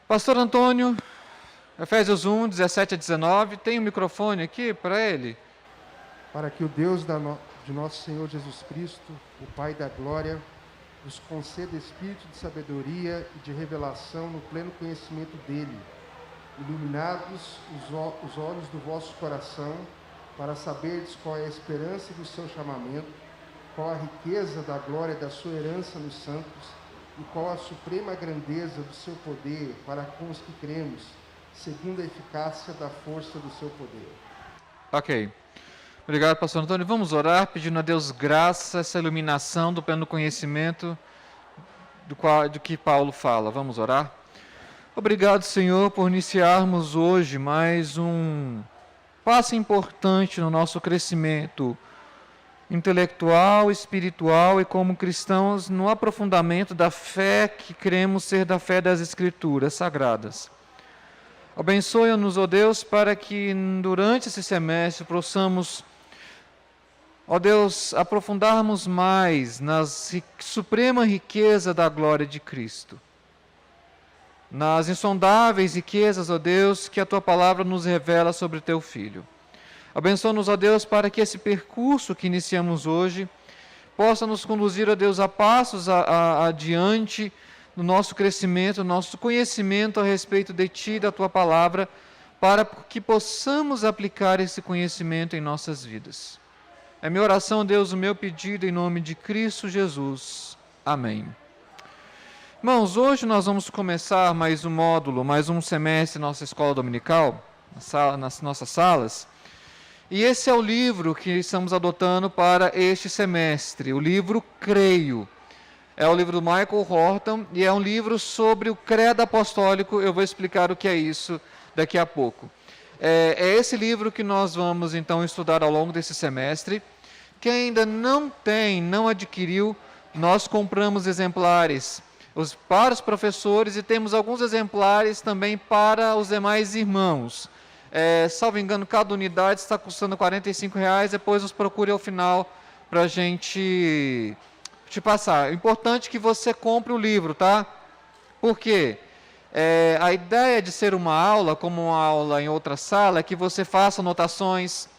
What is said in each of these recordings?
Pastor Antônio, Efésios 1, 17 a 19, tem um microfone aqui para ele? Para que o Deus de nosso Senhor Jesus Cristo, o Pai da glória, nos conceda espírito de sabedoria e de revelação no pleno conhecimento dele, iluminados os olhos do vosso coração, para saberdes qual é a esperança do seu chamamento, qual a riqueza da glória da sua herança nos santos, e qual a suprema grandeza do seu poder para com os que cremos, segundo a eficácia da força do seu poder. Ok. Obrigado, pastor Antônio. Vamos orar, pedindo a Deus graça, essa iluminação do pleno conhecimento do que Paulo fala. Vamos orar? Obrigado, Senhor, por iniciarmos hoje mais um passo importante no nosso crescimento intelectual, espiritual e como cristãos no aprofundamento da fé que cremos ser da fé das Escrituras Sagradas. Abençoa-nos, ó Deus, para que durante esse semestre possamos, ó Deus, aprofundarmos mais na suprema riqueza da glória de Cristo, nas insondáveis riquezas, ó Deus, que a Tua palavra nos revela sobre o Teu Filho. Abençoa-nos, ó Deus, para que esse percurso que iniciamos hoje possa nos conduzir, ó Deus, a passos adiante no nosso crescimento, no nosso conhecimento a respeito de Ti e da Tua palavra, para que possamos aplicar esse conhecimento em nossas vidas. É minha oração, Deus, o meu pedido em nome de Cristo Jesus. Amém. Irmãos, hoje nós vamos começar mais um módulo, mais um semestre na nossa escola dominical, nas nossas salas. E esse é o livro que estamos adotando para este semestre, o livro Creio. É o livro do Michael Horton e é um livro sobre o credo apostólico. Eu vou explicar o que é isso daqui a pouco. É esse livro que nós vamos então estudar ao longo desse semestre. Quem ainda não adquiriu, nós compramos exemplares para os professores e temos alguns exemplares também para os demais irmãos. Salvo engano, cada unidade está custando R$45, depois nos procure ao final para a gente te passar. É importante que você compre o livro, tá? Por quê? A ideia de ser uma aula, como uma aula em outra sala, é que você faça anotações,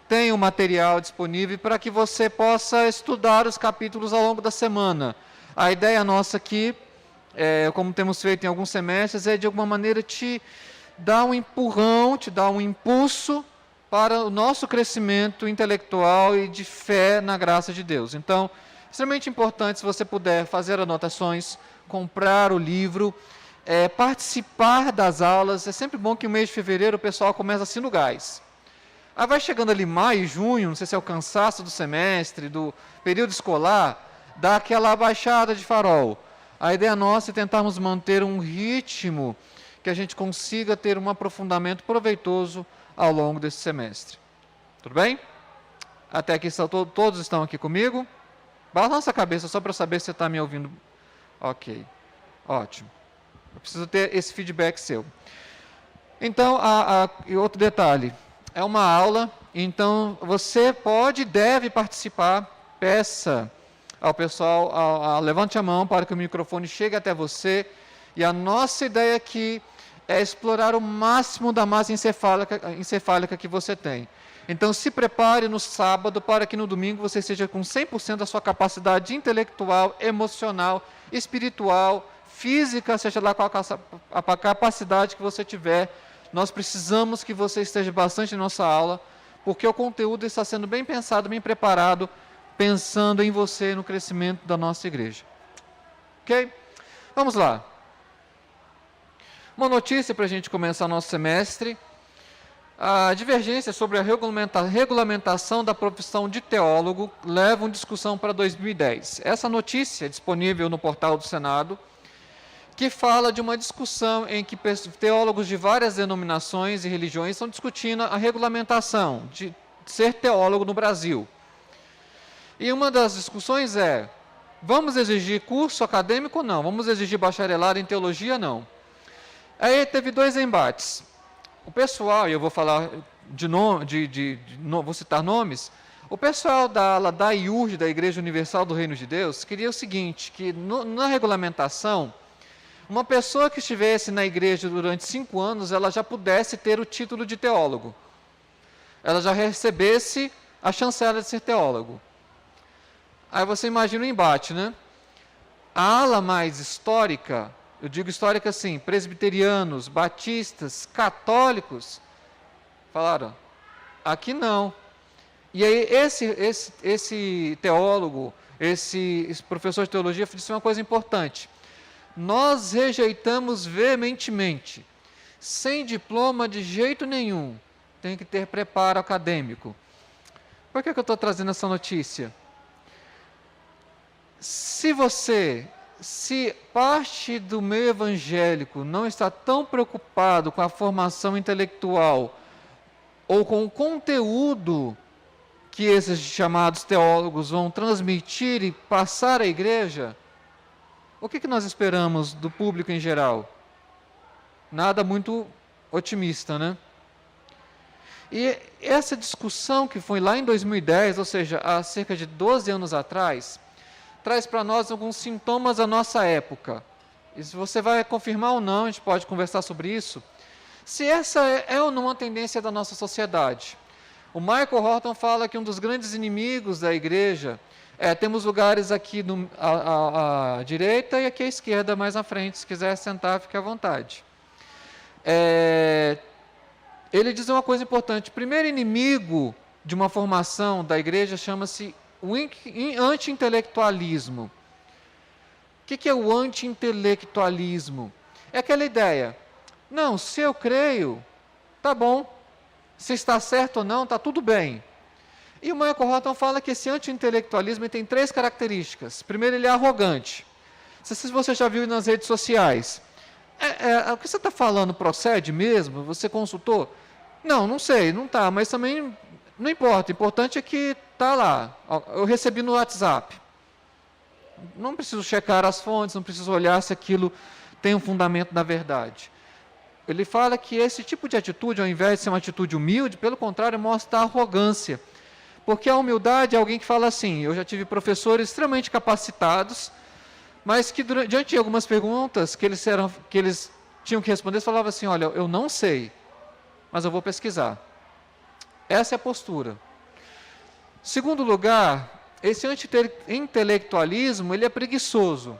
tenha o material disponível para que você possa estudar os capítulos ao longo da semana. A ideia nossa aqui, como temos feito em alguns semestres, é de alguma maneira te dar um empurrão, te dar um impulso para o nosso crescimento intelectual e de fé na graça de Deus. Então, extremamente importante, se você puder fazer anotações, comprar o livro, participar das aulas. É sempre bom que no mês de fevereiro o pessoal começa assim no gás. Aí vai chegando ali maio, junho, não sei se é o cansaço do semestre, do período escolar, dá aquela baixada de farol. A ideia nossa é tentarmos manter um ritmo que a gente consiga ter um aprofundamento proveitoso ao longo desse semestre. Tudo bem? Até aqui todos estão aqui comigo? Balança a cabeça só para saber se você está me ouvindo. Ok, ótimo. Eu preciso ter esse feedback seu. Então, e outro detalhe, é uma aula, então você pode e deve participar. Peça ao pessoal, levante a mão para que o microfone chegue até você. E a nossa ideia aqui é explorar o máximo da massa encefálica que você tem. Então, se prepare no sábado para que no domingo você esteja com 100% da sua capacidade intelectual, emocional, espiritual, física, seja lá qual a capacidade que você tiver. Nós precisamos que você esteja bastante em nossa aula, porque o conteúdo está sendo bem pensado, bem preparado, pensando em você e no crescimento da nossa igreja. Ok? Vamos lá. Uma notícia para a gente começar nosso semestre. A divergência sobre a regulamentação da profissão de teólogo leva uma discussão para 2010. Essa notícia é disponível no portal do Senado, que fala de uma discussão em que teólogos de várias denominações e religiões estão discutindo a regulamentação de ser teólogo no Brasil. E uma das discussões é, vamos exigir curso acadêmico ou não? Vamos exigir bacharelado em teologia ou não? Aí teve dois embates. O pessoal, e eu vou falar vou citar nomes, o pessoal da IURJ, da Igreja Universal do Reino de Deus, queria o seguinte, que na regulamentação, uma pessoa que estivesse na igreja durante 5 anos, ela já pudesse ter o título de teólogo. Ela já recebesse a chancela de ser teólogo. Aí você imagina o embate, né? A ala mais histórica, eu digo histórica assim, presbiterianos, batistas, católicos, falaram, aqui não. E aí esse teólogo, esse professor de teologia disse uma coisa importante. Nós rejeitamos veementemente, sem diploma de jeito nenhum, tem que ter preparo acadêmico. Por que eu estou trazendo essa notícia? Se parte do meio evangélico não está tão preocupado com a formação intelectual ou com o conteúdo que esses chamados teólogos vão transmitir e passar à igreja, o que nós esperamos do público em geral? Nada muito otimista, né? E essa discussão que foi lá em 2010, ou seja, há cerca de 12 anos atrás, traz para nós alguns sintomas da nossa época. E se você vai confirmar ou não, a gente pode conversar sobre isso. Se essa é ou não uma tendência da nossa sociedade. O Michael Horton fala que um dos grandes inimigos da igreja temos lugares aqui à direita e aqui à esquerda, mais à frente. Se quiser sentar, fique à vontade. Ele diz uma coisa importante. O primeiro inimigo de uma formação da igreja chama-se o anti-intelectualismo. O que é o anti-intelectualismo? É aquela ideia, não, se eu creio, tá bom, se está certo ou não, está tudo bem. E o Michael Horton fala que esse anti-intelectualismo tem 3 características. Primeiro, ele é arrogante. Não sei se você já viu nas redes sociais. O que você está falando procede mesmo? Você consultou? Não sei, não está, mas também não importa. O importante é que está lá. Eu recebi no WhatsApp. Não preciso checar as fontes, não preciso olhar se aquilo tem um fundamento na verdade. Ele fala que esse tipo de atitude, ao invés de ser uma atitude humilde, pelo contrário, mostra arrogância. Porque a humildade é alguém que fala assim, eu já tive professores extremamente capacitados, mas que diante de algumas perguntas que eles tinham que responder, eles falavam assim, olha, eu não sei, mas eu vou pesquisar. Essa é a postura. Segundo lugar, esse anti-intelectualismo, ele é preguiçoso.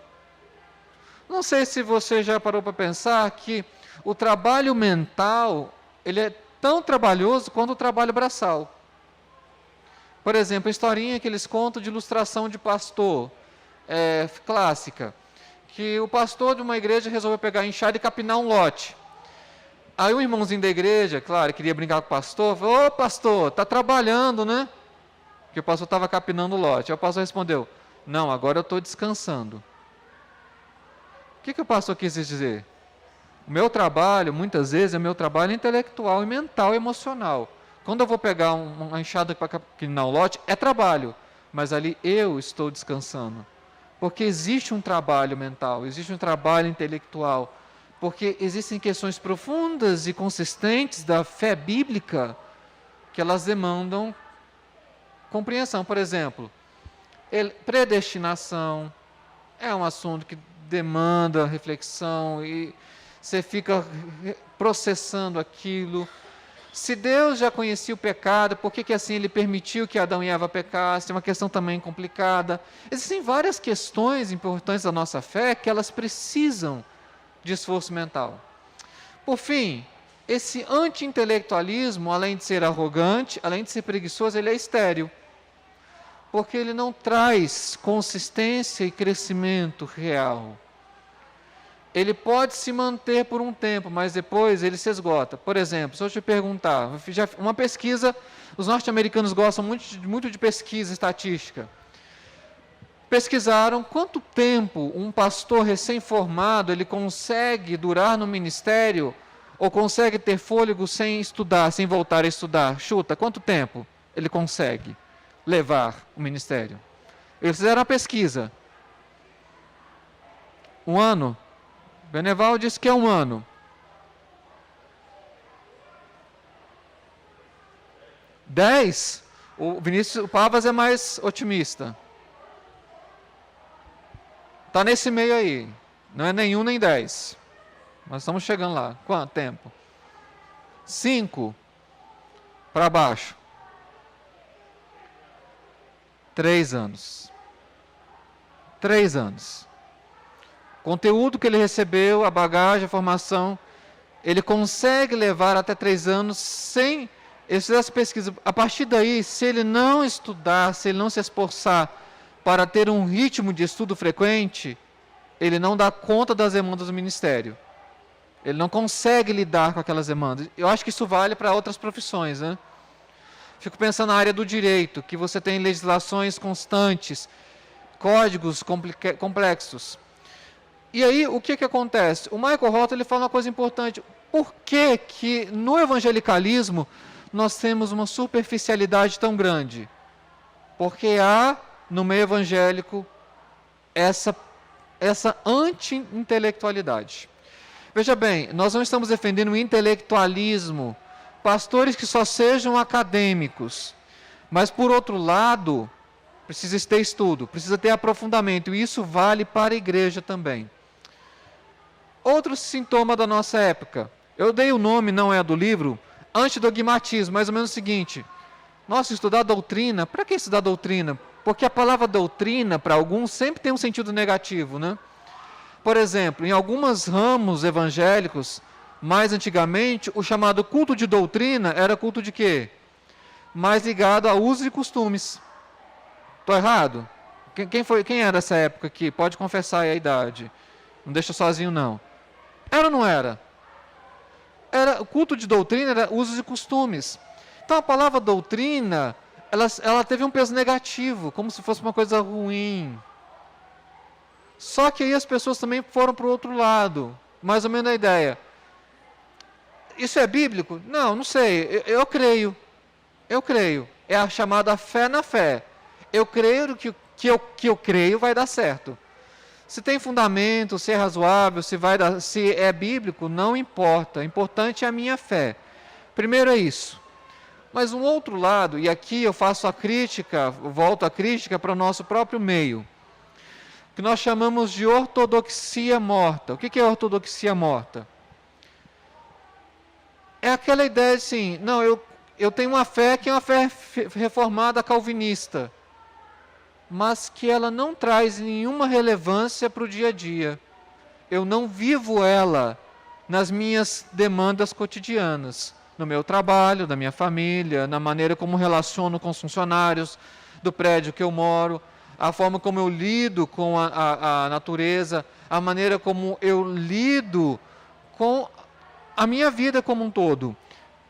Não sei se você já parou para pensar que o trabalho mental, ele é tão trabalhoso quanto o trabalho braçal. Por exemplo, a historinha que eles contam de ilustração de pastor, clássica, que o pastor de uma igreja resolveu pegar a enxada e capinar um lote. Aí um irmãozinho da igreja, claro, queria brincar com o pastor, falou, ô pastor, está trabalhando, né? Porque o pastor estava capinando o lote. Aí o pastor respondeu, não, agora eu estou descansando. O que o pastor quis dizer? O meu trabalho, muitas vezes, é meu trabalho intelectual e mental e emocional. Quando eu vou pegar uma enxada para capinar um lote, é trabalho, mas ali eu estou descansando. Porque existe um trabalho mental, existe um trabalho intelectual, porque existem questões profundas e consistentes da fé bíblica que elas demandam compreensão. Por exemplo, predestinação é um assunto que demanda reflexão e você fica processando aquilo. Se Deus já conhecia o pecado, por que assim Ele permitiu que Adão e Eva pecassem? É uma questão também complicada. Existem várias questões importantes da nossa fé que elas precisam de esforço mental. Por fim, esse anti-intelectualismo, além de ser arrogante, além de ser preguiçoso, ele é estéril. Porque ele não traz consistência e crescimento real. Ele pode se manter por um tempo, mas depois ele se esgota. Por exemplo, se eu te perguntar, uma pesquisa, os norte-americanos gostam muito de pesquisa estatística. Pesquisaram quanto tempo um pastor recém-formado ele consegue durar no ministério ou consegue ter fôlego sem estudar, sem voltar a estudar. Chuta, quanto tempo ele consegue levar o ministério? Eles fizeram a pesquisa. 1 ano. Beneval disse que é 1 ano. 10? O Pavas é mais otimista. Está nesse meio aí. Não é nenhum nem 10. Nós estamos chegando lá. Quanto tempo? 5 para baixo. 3 anos. 3 anos. O conteúdo que ele recebeu, a bagagem, a formação, ele consegue levar até 3 anos sem ele fizer essa pesquisa. A partir daí, se ele não estudar, se ele não se esforçar para ter um ritmo de estudo frequente, ele não dá conta das demandas do ministério. Ele não consegue lidar com aquelas demandas. Eu acho que isso vale para outras profissões, né? Fico pensando na área do direito, que você tem legislações constantes, códigos complexos. E aí, o que acontece? O Michael Horton ele fala uma coisa importante. Por que no evangelicalismo nós temos uma superficialidade tão grande? Porque há, no meio evangélico, essa anti-intelectualidade. Veja bem, nós não estamos defendendo o intelectualismo, pastores que só sejam acadêmicos. Mas, por outro lado, precisa ter estudo, precisa ter aprofundamento, e isso vale para a igreja também. Outro sintoma da nossa época, eu dei o nome, não é do livro, antidogmatismo, mais ou menos o seguinte: nossa, estudar doutrina, para que estudar doutrina? Porque a palavra doutrina, para alguns, sempre tem um sentido negativo, né? Por exemplo, em alguns ramos evangélicos, mais antigamente, o chamado culto de doutrina era culto de quê? Mais ligado a usos e costumes. Estou errado? Quem era essa época aqui? Pode confessar aí a idade. Não deixa sozinho, não. Era ou não era? O culto de doutrina era usos e costumes. Então a palavra doutrina, ela teve um peso negativo, como se fosse uma coisa ruim. Só que aí as pessoas também foram para o outro lado, mais ou menos a ideia. Isso é bíblico? Não, não sei. Eu creio. É a chamada fé na fé. Eu creio que eu creio vai dar certo. Se tem fundamento, se é razoável, se é bíblico, não importa. O importante é a minha fé. Primeiro é isso. Mas um outro lado, e aqui eu faço a crítica, volto a crítica para o nosso próprio meio, que nós chamamos de ortodoxia morta. O que é ortodoxia morta? É aquela ideia assim, não, eu tenho uma fé que é uma fé reformada calvinista, mas que ela não traz nenhuma relevância para o dia a dia. Eu não vivo ela nas minhas demandas cotidianas, no meu trabalho, da minha família, na maneira como relaciono com os funcionários do prédio que eu moro, a forma como eu lido com a natureza, a maneira como eu lido com a minha vida como um todo.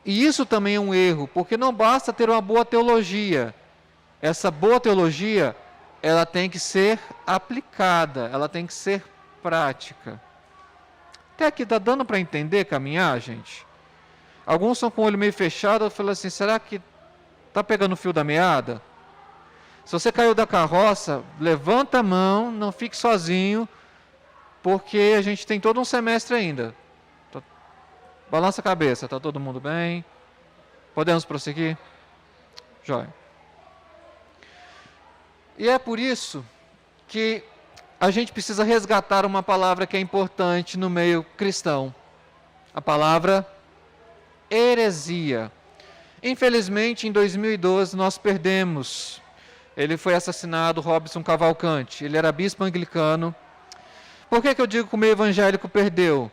E isso também é um erro, porque não basta ter uma boa teologia. Essa boa teologia, ela tem que ser aplicada, ela tem que ser prática. Até aqui está dando para entender, caminhar, gente? Alguns estão com o olho meio fechado, eu falo assim, será que está pegando o fio da meada? Se você caiu da carroça, levanta a mão, não fique sozinho, porque a gente tem todo um semestre ainda. Balança a cabeça, está todo mundo bem? Podemos prosseguir? Jóia. E é por isso que a gente precisa resgatar uma palavra que é importante no meio cristão. A palavra heresia. Infelizmente, em 2012, nós perdemos. Ele foi assassinado, Robson Cavalcante. Ele era bispo anglicano. Por que eu digo que o meio evangélico perdeu?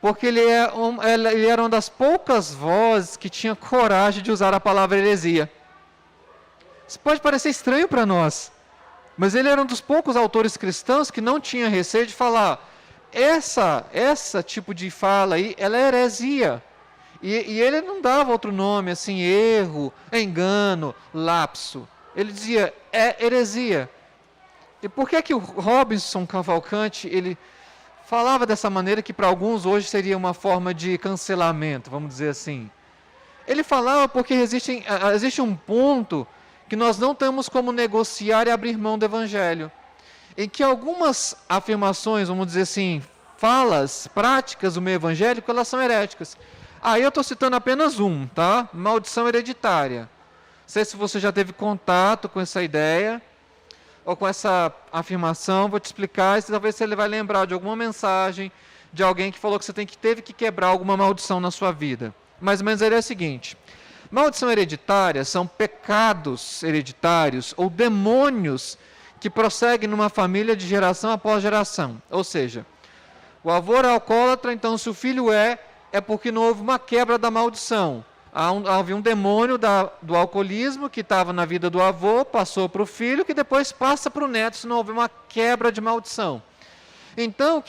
Porque ele era uma das poucas vozes que tinha coragem de usar a palavra heresia. Isso pode parecer estranho para nós, mas ele era um dos poucos autores cristãos que não tinha receio de falar, essa tipo de fala aí, ela é heresia. E ele não dava outro nome, assim, erro, engano, lapso. Ele dizia, é heresia. E por que o Robson Cavalcante, ele falava dessa maneira que para alguns hoje seria uma forma de cancelamento, vamos dizer assim? Ele falava porque existe um ponto que nós não temos como negociar e abrir mão do evangelho. Em que algumas afirmações, vamos dizer assim, falas, práticas do meio evangélico, elas são heréticas. Aí eu estou citando apenas um, tá? Maldição hereditária. Não sei se você já teve contato com essa ideia. ou com essa afirmação, vou te explicar, e talvez você vai lembrar de alguma mensagem de alguém que falou que você teve que quebrar alguma maldição na sua vida. Mais ou menos era o seguinte: maldição hereditária são pecados hereditários ou demônios que prosseguem numa família de geração após geração. Ou seja, o avô era alcoólatra, então se o filho é porque não houve uma quebra da maldição. Havia um demônio do alcoolismo que estava na vida do avô, passou para o filho, que depois passa para o neto, se não houve uma quebra de maldição. Então,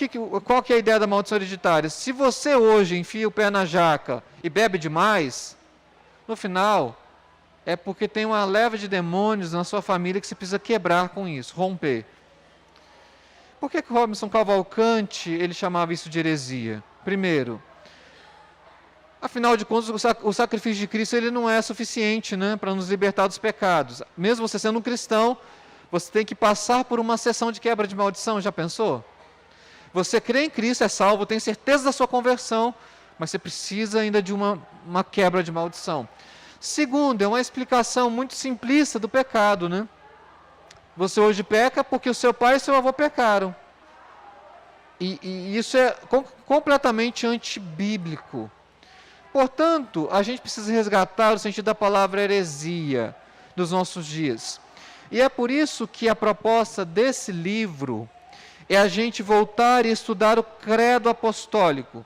qual que é a ideia da maldição hereditária? Se você hoje enfia o pé na jaca e bebe demais, no final, é porque tem uma leva de demônios na sua família que você precisa quebrar com isso, romper. Por que Robinson Cavalcante ele chamava isso de heresia? Primeiro, afinal de contas, o sacrifício de Cristo ele não é suficiente, né, para nos libertar dos pecados. Mesmo você sendo um cristão, você tem que passar por uma sessão de quebra de maldição, já pensou? Você crê em Cristo, é salvo, tem certeza da sua conversão, mas você precisa ainda de uma quebra de maldição. Segundo, é uma explicação muito simplista do pecado, né? Você hoje peca porque o seu pai e o seu avô pecaram. E isso é completamente antibíblico. Portanto, a gente precisa resgatar o sentido da palavra heresia dos nossos dias. E é por isso que a proposta desse livro é a gente voltar e estudar o credo apostólico.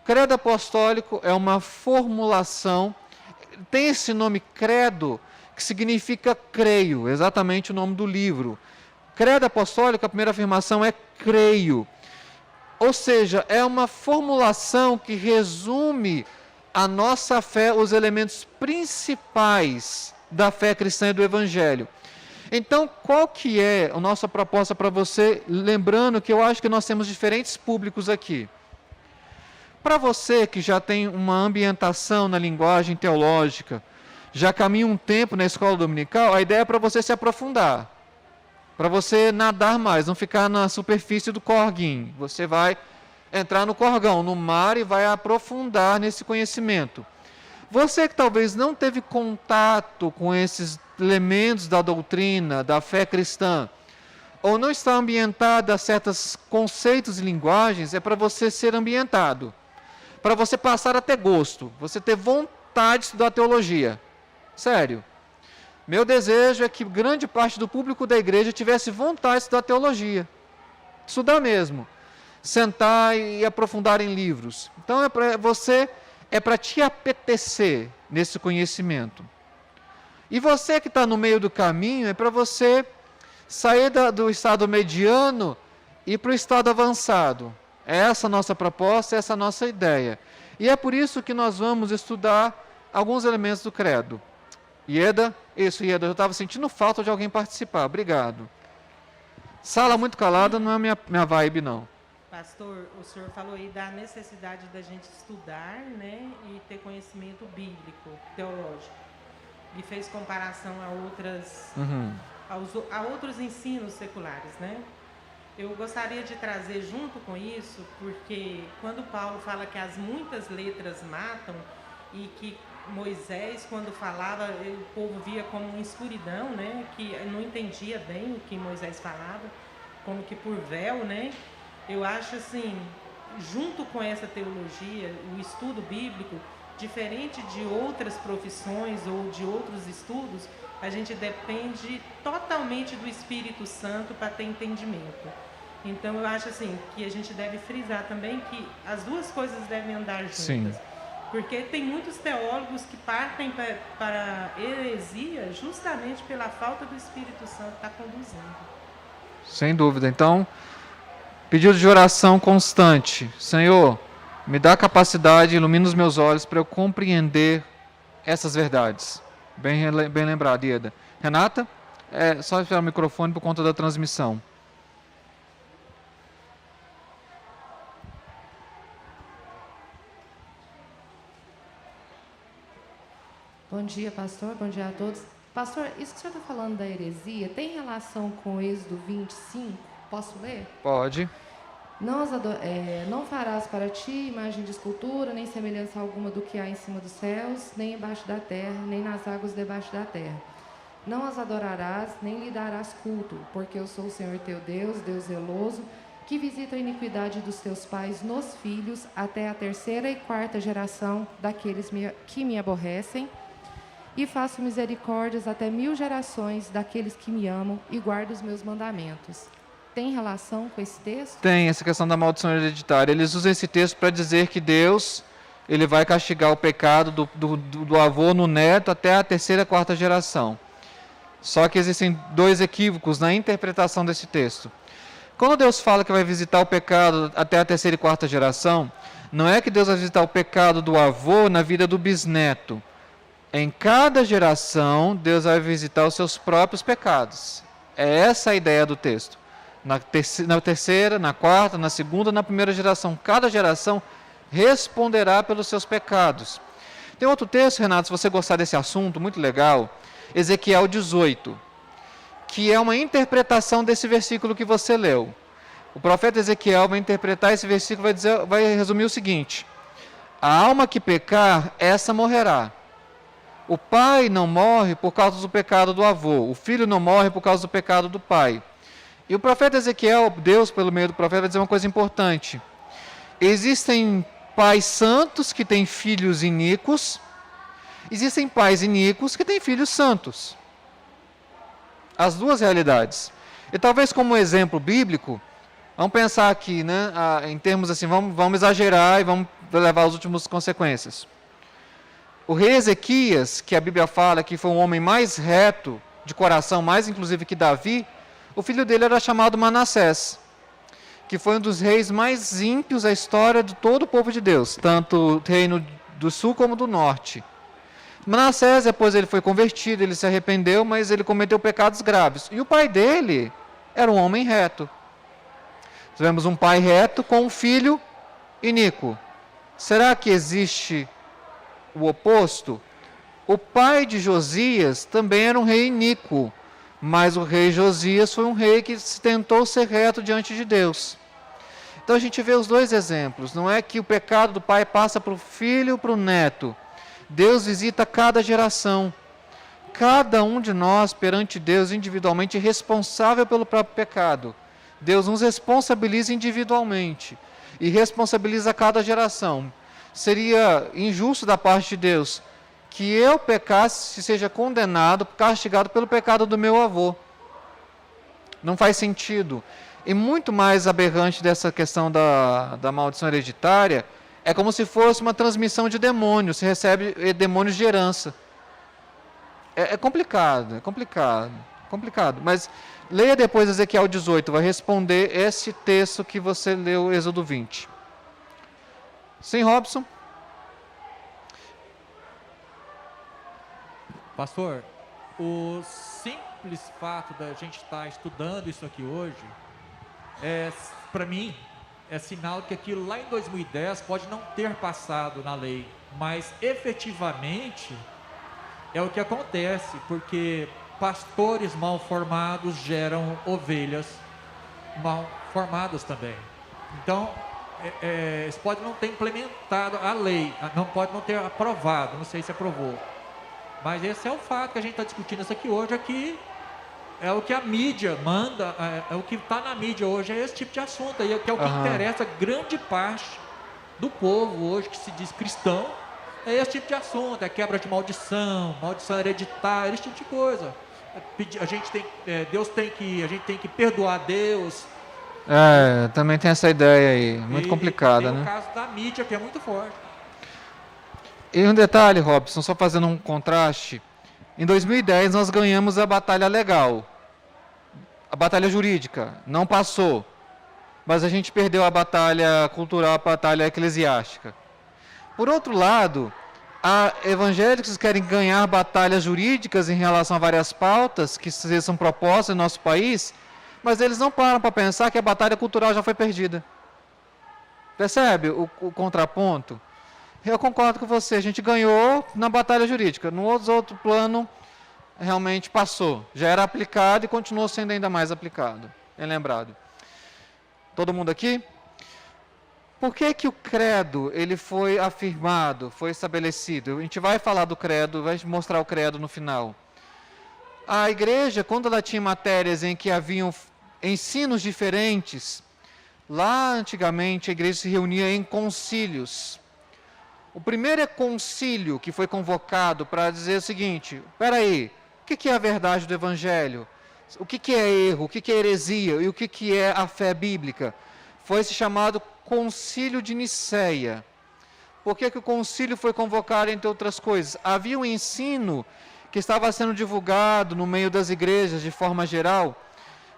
O credo apostólico é uma formulação, tem esse nome credo, que significa creio, exatamente o nome do livro. Credo apostólico, a primeira afirmação é creio. Ou seja, é uma formulação que resume a nossa fé, os elementos principais da fé cristã e do Evangelho. Então, qual que é a nossa proposta para você? Lembrando que eu acho que nós temos diferentes públicos aqui. Para você que já tem uma ambientação na linguagem teológica, já caminha um tempo na escola dominical, a ideia é para você se aprofundar, para você nadar mais, não ficar na superfície do corguinho. Você vai entrar no corgão, no mar, e vai aprofundar nesse conhecimento. Você que talvez não teve contato com esses elementos da doutrina, da fé cristã, ou não está ambientado a certos conceitos e linguagens, é para você ser ambientado, para você passar a ter gosto, você ter vontade de estudar teologia. Sério. Meu desejo é que grande parte do público da igreja tivesse vontade de estudar teologia. Estudar mesmo. Sentar e aprofundar em livros. Então é para te apetecer nesse conhecimento. E você que está no meio do caminho, é para você sair do estado mediano e ir para o estado avançado. É essa a nossa proposta, essa a nossa ideia. E é por isso que nós vamos estudar alguns elementos do credo. Ieda, Ieda, eu estava sentindo falta de alguém participar, obrigado. Sala muito calada não é minha vibe, não. Pastor, o senhor falou aí da necessidade da gente estudar, né, e ter conhecimento bíblico, teológico. E fez comparação a outros ensinos seculares, né? Eu gostaria de trazer junto com isso, porque quando Paulo fala que as muitas letras matam, e que Moisés, quando falava, o povo via como uma escuridão, né? Que não entendia bem o que Moisés falava, como que por véu, né? Eu acho assim, junto com essa teologia, o estudo bíblico, diferente de outras profissões ou de outros estudos, a gente depende totalmente do Espírito Santo para ter entendimento. Então eu acho assim, que a gente deve frisar também que as duas coisas devem andar juntas. Sim. Porque tem muitos teólogos que partem para a heresia justamente pela falta do Espírito Santo estar conduzindo. Sem dúvida. Então, pedido de oração constante. Senhor, me dá capacidade, ilumina os meus olhos para eu compreender essas verdades. Bem lembrado, Ieda. Renata, só esperar o microfone por conta da transmissão. Bom dia, pastor. Bom dia a todos. Pastor, isso que o senhor está falando da heresia tem relação com o Êxodo 25? Posso ler? Pode. Não farás para ti imagem de escultura, nem semelhança alguma do que há em cima dos céus, nem embaixo da terra, nem nas águas debaixo da terra. Não as adorarás, nem lhe darás culto, porque eu sou o Senhor teu Deus, Deus zeloso, que visita a iniquidade dos teus pais nos filhos, até a 3ª e 4ª geração daqueles que me aborrecem, e faço misericórdias até 1000 gerações daqueles que me amam e guardam os meus mandamentos. Tem relação com esse texto? Tem essa questão da maldição hereditária. Eles usam esse texto para dizer que Deus ele vai castigar o pecado do avô no neto até a 3ª e 4ª geração. Só que existem 2 equívocos na interpretação desse texto. Quando Deus fala que vai visitar o pecado até a 3ª e 4ª geração, não é que Deus vai visitar o pecado do avô na vida do bisneto. Em cada geração, Deus vai visitar os seus próprios pecados. É essa a ideia do texto. Na 3ª, na 4ª, na 2ª, na 1ª geração. Cada geração responderá pelos seus pecados. Tem outro texto, Renato, se você gostar desse assunto, muito legal, Ezequiel 18, que é uma interpretação desse versículo que você leu. O profeta Ezequiel vai interpretar esse versículo, vai resumir o seguinte: a alma que pecar, essa morrerá. O pai não morre por causa do pecado do avô, o filho não morre por causa do pecado do pai. E o profeta Ezequiel, Deus, pelo meio do profeta, vai dizer uma coisa importante. Existem pais santos que têm filhos iníquos, existem pais iníquos que têm filhos santos. As 2 realidades. E talvez como exemplo bíblico, vamos pensar aqui, né, em termos assim, vamos exagerar e vamos levar as últimas consequências. O rei Ezequias, que a Bíblia fala que foi um homem mais reto de coração, mais inclusive que Davi, o filho dele era chamado Manassés, que foi um dos reis mais ímpios da história de todo o povo de Deus, tanto o reino do sul como do norte. Manassés, depois ele foi convertido, ele se arrependeu, mas ele cometeu pecados graves. E o pai dele era um homem reto. Tivemos um pai reto com um filho iníquo. Será que existe o oposto? O pai de Josias também era um rei iníquo, mas o rei Josias foi um rei que tentou ser reto diante de Deus. Então a gente vê os 2 exemplos. Não é que o pecado do pai passa para o filho ou para o neto. Deus visita cada geração. Cada um de nós, perante Deus, individualmente, é responsável pelo próprio pecado. Deus nos responsabiliza individualmente e responsabiliza cada geração. Seria injusto da parte de Deus que eu pecasse e seja condenado, castigado pelo pecado do meu avô. Não faz sentido. E muito mais aberrante dessa questão da maldição hereditária é como se fosse uma transmissão de demônios. Se recebe demônios de herança. É complicado. Mas leia depois Ezequiel 18, vai responder esse texto que você leu, Êxodo 20. Sim, Robson? Pastor, o simples fato da gente estar estudando isso aqui hoje, para mim, é sinal que aquilo lá em 2010 pode não ter passado na lei, mas efetivamente é o que acontece, porque pastores mal formados geram ovelhas mal formadas também. Então, isso pode não ter implementado a lei, pode não ter aprovado, não sei se aprovou. Mas esse é o fato que a gente está discutindo isso aqui hoje, aqui é o que a mídia manda, é o que está na mídia hoje, é esse tipo de assunto aí, que é o que interessa grande parte do povo hoje que se diz cristão, é esse tipo de assunto, é quebra de maldição hereditária, esse tipo de coisa. A gente tem que perdoar Deus. Também tem essa ideia aí, muito complicada, né? Tem o caso da mídia, que é muito forte. E um detalhe, Robson, só fazendo um contraste. Em 2010 nós ganhamos a batalha legal, a batalha jurídica, não passou. Mas a gente perdeu a batalha cultural, a batalha eclesiástica. Por outro lado, há evangélicos que querem ganhar batalhas jurídicas em relação a várias pautas que são propostas no nosso país, mas eles não param para pensar que a batalha cultural já foi perdida. Percebe o contraponto? Eu concordo com você, a gente ganhou na batalha jurídica, no outro plano realmente passou, já era aplicado e continuou sendo ainda mais aplicado, bem lembrado. Todo mundo aqui? Por que o credo ele foi afirmado, foi estabelecido? A gente vai falar do credo, vai mostrar o credo no final. A igreja, quando ela tinha matérias em que haviam ensinos diferentes, lá antigamente a igreja se reunia em concílios. O primeiro concílio que foi convocado para dizer o seguinte: espera aí, o que é a verdade do Evangelho? O que é erro? O que é heresia? E o que é a fé bíblica? Foi esse chamado Concílio de Nicéia. Por que o concílio foi convocado, entre outras coisas? Havia um ensino que estava sendo divulgado no meio das igrejas, de forma geral,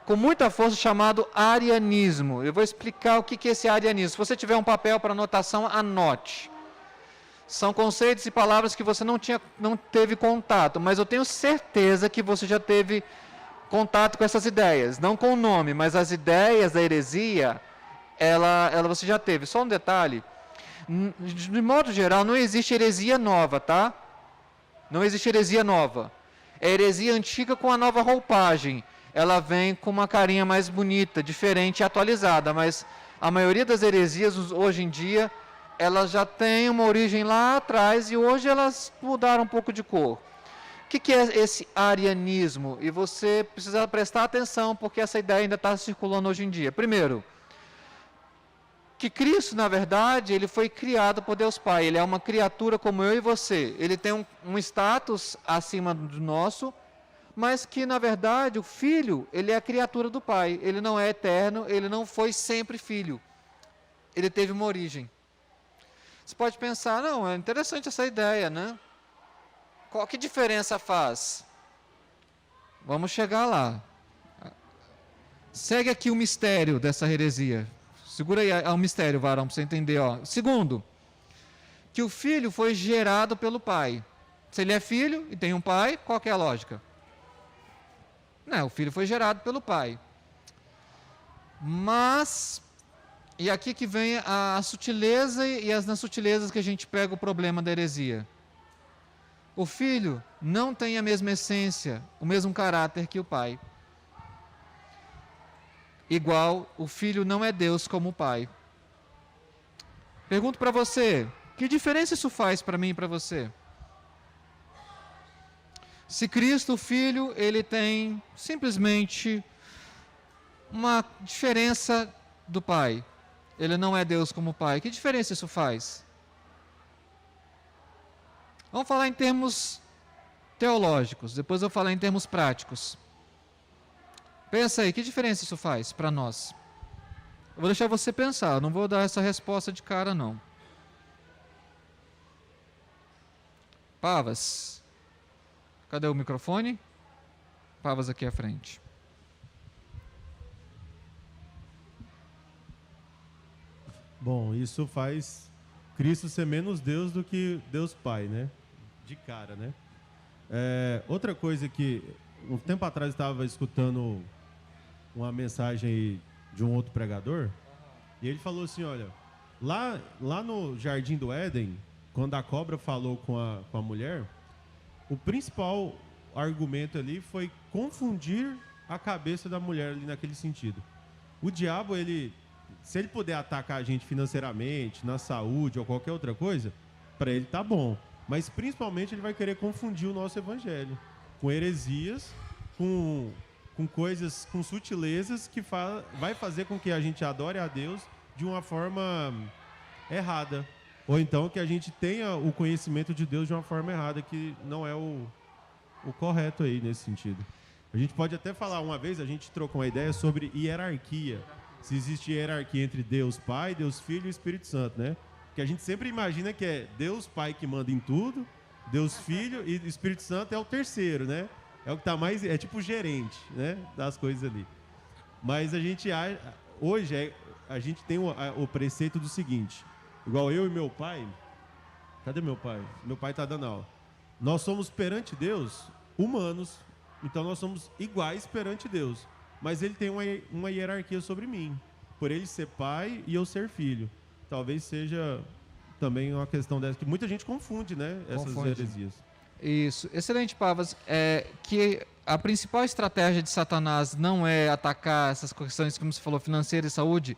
com muita força, chamado arianismo. Eu vou explicar o que é esse arianismo. Se você tiver um papel para anotação, anote. São conceitos e palavras que você não teve contato, mas eu tenho certeza que você já teve contato com essas ideias. Não com o nome, mas as ideias da heresia, ela você já teve. Só um detalhe: de modo geral, não existe heresia nova, tá? Não existe heresia nova. É heresia antiga com a nova roupagem. Ela vem com uma carinha mais bonita, diferente e atualizada, mas a maioria das heresias hoje em dia, elas já têm uma origem lá atrás e hoje elas mudaram um pouco de cor. O que é esse arianismo? E você precisa prestar atenção, porque essa ideia ainda está circulando hoje em dia. Primeiro, que Cristo, na verdade, ele foi criado por Deus Pai. Ele é uma criatura como eu e você. Ele tem um status acima do nosso, mas que, na verdade, o Filho, ele é a criatura do Pai. Ele não é eterno, ele não foi sempre Filho. Ele teve uma origem. Você pode pensar, não, é interessante essa ideia, né? Que diferença faz? Vamos chegar lá. Segue aqui o mistério dessa heresia. Segura aí o mistério, varão, para você entender. Ó. Segundo, que o filho foi gerado pelo pai. Se ele é filho e tem um pai, qual que é a lógica? Não, o filho foi gerado pelo pai. Mas, e aqui que vem a sutileza e nas sutilezas que a gente pega o problema da heresia. O filho não tem a mesma essência, o mesmo caráter que o pai. Igual, o filho não é Deus como o pai. Pergunto para você, que diferença isso faz para mim e para você? Se Cristo, o Filho, ele tem simplesmente uma diferença do Pai. Ele não é Deus como o Pai. Que diferença isso faz? Vamos falar em termos teológicos, depois eu vou falar em termos práticos. Pensa aí, que diferença isso faz para nós? Eu vou deixar você pensar, não vou dar essa resposta de cara não. Pavas, cadê o microfone? Pavas aqui à frente. Bom, isso faz Cristo ser menos Deus do que Deus Pai, né? De cara, né? Outra coisa que, um tempo atrás, eu estava escutando uma mensagem de um outro pregador, e ele falou assim, olha, lá no Jardim do Éden, quando a cobra falou com a mulher, o principal argumento ali foi confundir a cabeça da mulher ali naquele sentido. O diabo, se ele puder atacar a gente financeiramente, na saúde ou qualquer outra coisa, para ele tá bom. Mas principalmente ele vai querer confundir o nosso evangelho com heresias, com coisas, com sutilezas que vai fazer com que a gente adore a Deus de uma forma errada. Ou então que a gente tenha o conhecimento de Deus de uma forma errada, que não é o correto aí nesse sentido. A gente pode até falar, uma vez a gente trocou uma ideia sobre hierarquia. Se existe hierarquia entre Deus Pai, Deus Filho e Espírito Santo, né? Porque a gente sempre imagina que é Deus Pai que manda em tudo, Deus Filho e Espírito Santo é o terceiro, né? É o que está mais, é tipo o gerente, né? Das coisas ali. Mas hoje a gente tem o preceito do seguinte, igual eu e meu pai, cadê meu pai? Meu pai está dando aula. Nós somos perante Deus humanos, então nós somos iguais perante Deus. Mas ele tem uma hierarquia sobre mim, por ele ser pai e eu ser filho. Talvez seja também uma questão dessa, que muita gente confunde, né? Essas heresias. Isso, excelente, Pavas. Que a principal estratégia de Satanás não é atacar essas questões, como você falou, financeira e saúde.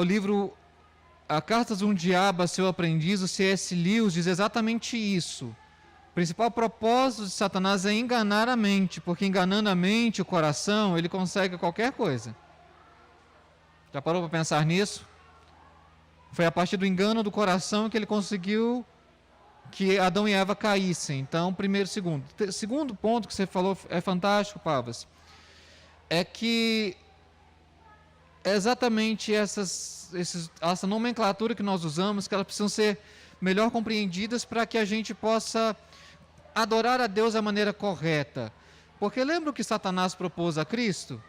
O livro A Cartas de um Diabo a Seu Aprendiz, o C.S. Lewis, diz exatamente isso. O principal propósito de Satanás é enganar a mente, porque enganando a mente, o coração, ele consegue qualquer coisa. Já parou para pensar nisso? Foi a partir do engano do coração que ele conseguiu que Adão e Eva caíssem. Então, primeiro, segundo. Segundo ponto que você falou é fantástico, Pavas. É que é exatamente essa nomenclatura que nós usamos, que elas precisam ser melhor compreendidas para que a gente possa adorar a Deus da maneira correta. Porque lembra o que Satanás propôs a Cristo?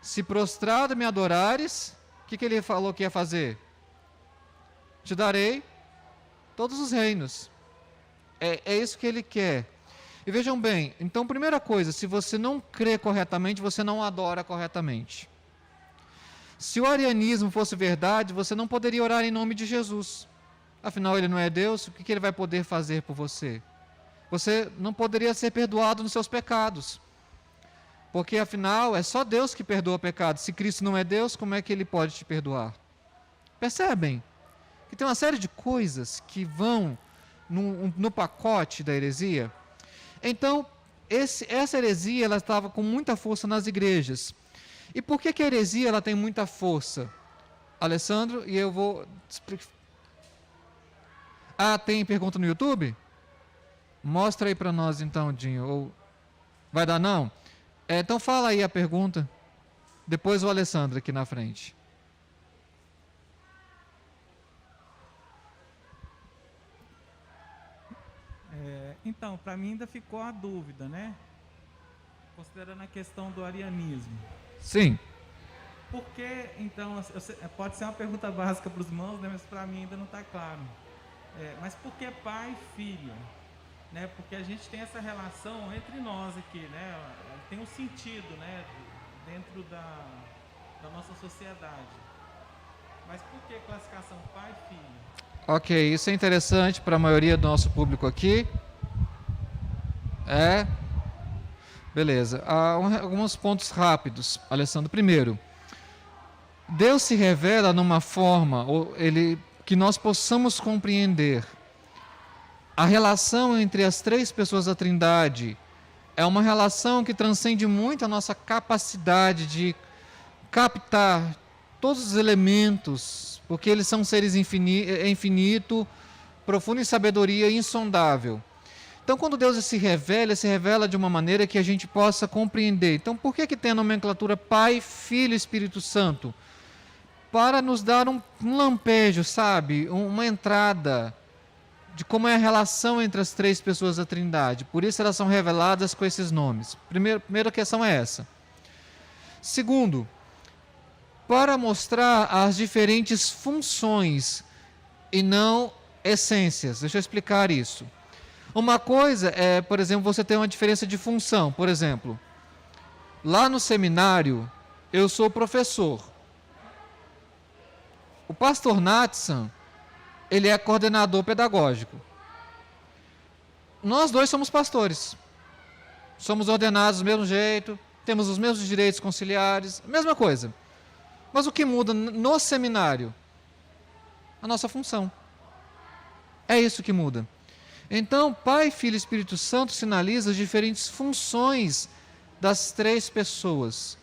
Se prostrado me adorares, o que ele falou que ia fazer? Te darei todos os reinos. É isso que ele quer. E vejam bem, então, primeira coisa, se você não crê corretamente, você não adora corretamente. Se o arianismo fosse verdade, você não poderia orar em nome de Jesus. Afinal, ele não é Deus, o que ele vai poder fazer por você? Você não poderia ser perdoado nos seus pecados. Porque, afinal, é só Deus que perdoa pecados. Se Cristo não é Deus, como é que ele pode te perdoar? Percebem? Que tem uma série de coisas que vão no pacote da heresia. Então, essa heresia ela estava com muita força nas igrejas. E por que a heresia ela tem muita força? Alessandro, e eu vou explicar. Ah, tem pergunta no YouTube? Mostra aí para nós então, Dinho. Ou vai dar não? Então fala aí a pergunta. Depois o Alessandro aqui na frente. Então, para mim ainda ficou a dúvida, né? Considerando a questão do arianismo. Sim. Por que, então, pode ser uma pergunta básica para os irmãos, né? Mas para mim ainda não está claro. Mas por que pai e filho? Né? Porque a gente tem essa relação entre nós aqui, né? Tem um sentido, né? Dentro da nossa sociedade. Mas por que classificação pai e filho? Ok, isso é interessante para a maioria do nosso público aqui. Beleza. Alguns pontos rápidos, Alessandro. Primeiro, Deus se revela numa forma que nós possamos compreender. A relação entre as três pessoas da Trindade é uma relação que transcende muito a nossa capacidade de captar todos os elementos, porque eles são seres infinito, profundo em sabedoria e insondável. Então, quando Deus se revela de uma maneira que a gente possa compreender. Então, por que tem a nomenclatura Pai, Filho e Espírito Santo? Para nos dar um lampejo, sabe? Uma entrada de como é a relação entre as três pessoas da Trindade. Por isso elas são reveladas com esses nomes. Primeira questão é essa. Segundo, para mostrar as diferentes funções e não essências. Deixa eu explicar isso. Uma coisa é, por exemplo, você tem uma diferença de função. Por exemplo, lá no seminário, eu sou professor. O pastor Natsan, ele é coordenador pedagógico. Nós dois somos pastores. Somos ordenados do mesmo jeito, temos os mesmos direitos conciliares, mesma coisa. Mas o que muda no seminário? A nossa função. É isso que muda. Então, Pai, Filho e Espírito Santo sinaliza as diferentes funções das três pessoas.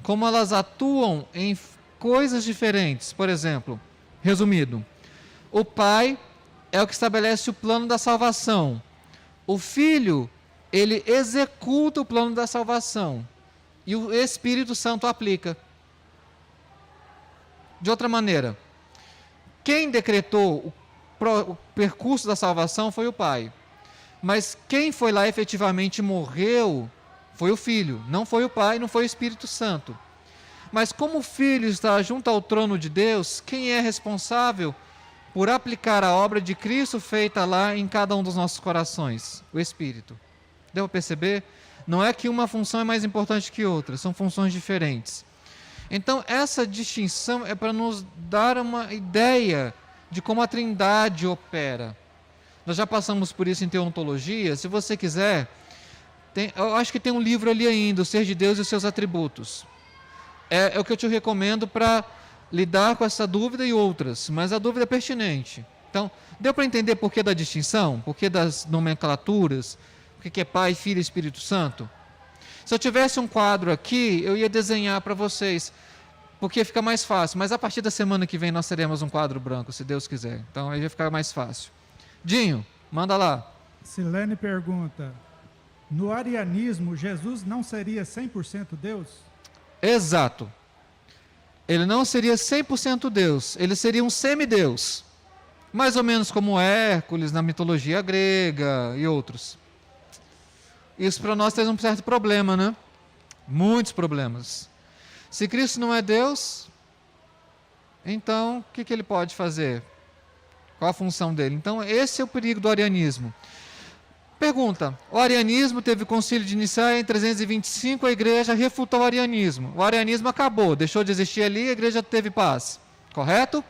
Como elas atuam em coisas diferentes. Por exemplo, resumido, o Pai é o que estabelece o plano da salvação. O Filho, ele executa o plano da salvação. E o Espírito Santo aplica. De outra maneira, quem decretou o percurso da salvação foi o Pai. Mas quem foi lá efetivamente morreu foi o Filho. Não foi o Pai, não foi o Espírito Santo. Mas como o Filho está junto ao trono de Deus, quem é responsável por aplicar a obra de Cristo feita lá em cada um dos nossos corações? O Espírito. Deu para perceber? Não é que uma função é mais importante que outra, são funções diferentes. Então, essa distinção é para nos dar uma ideia de como a Trindade opera. Nós já passamos por isso em teontologia. Se você quiser, eu acho que tem um livro ali ainda, O Ser de Deus e os Seus Atributos. É o que eu te recomendo para lidar com essa dúvida e outras, mas a dúvida é pertinente. Então, deu para entender por que da distinção? Por que das nomenclaturas? Por que é Pai, Filho e Espírito Santo? Se eu tivesse um quadro aqui, eu ia desenhar para vocês, porque fica mais fácil. Mas a partir da semana que vem nós teremos um quadro branco, se Deus quiser. Então aí vai ficar mais fácil. Dinho, manda lá. Silene pergunta: no arianismo, Jesus não seria 100% Deus? Exato. Ele não seria 100% Deus, ele seria um semideus. Mais ou menos como Hércules na mitologia grega e outros. Isso para nós traz um certo problema, né? Muitos problemas. Se Cristo não é Deus, então o que ele pode fazer? Qual a função dele? Então esse é o perigo do arianismo. Pergunta: o arianismo teve o concílio de Nicéia em 325, a igreja refutou o arianismo. O arianismo acabou, deixou de existir ali, a igreja teve paz. Correto?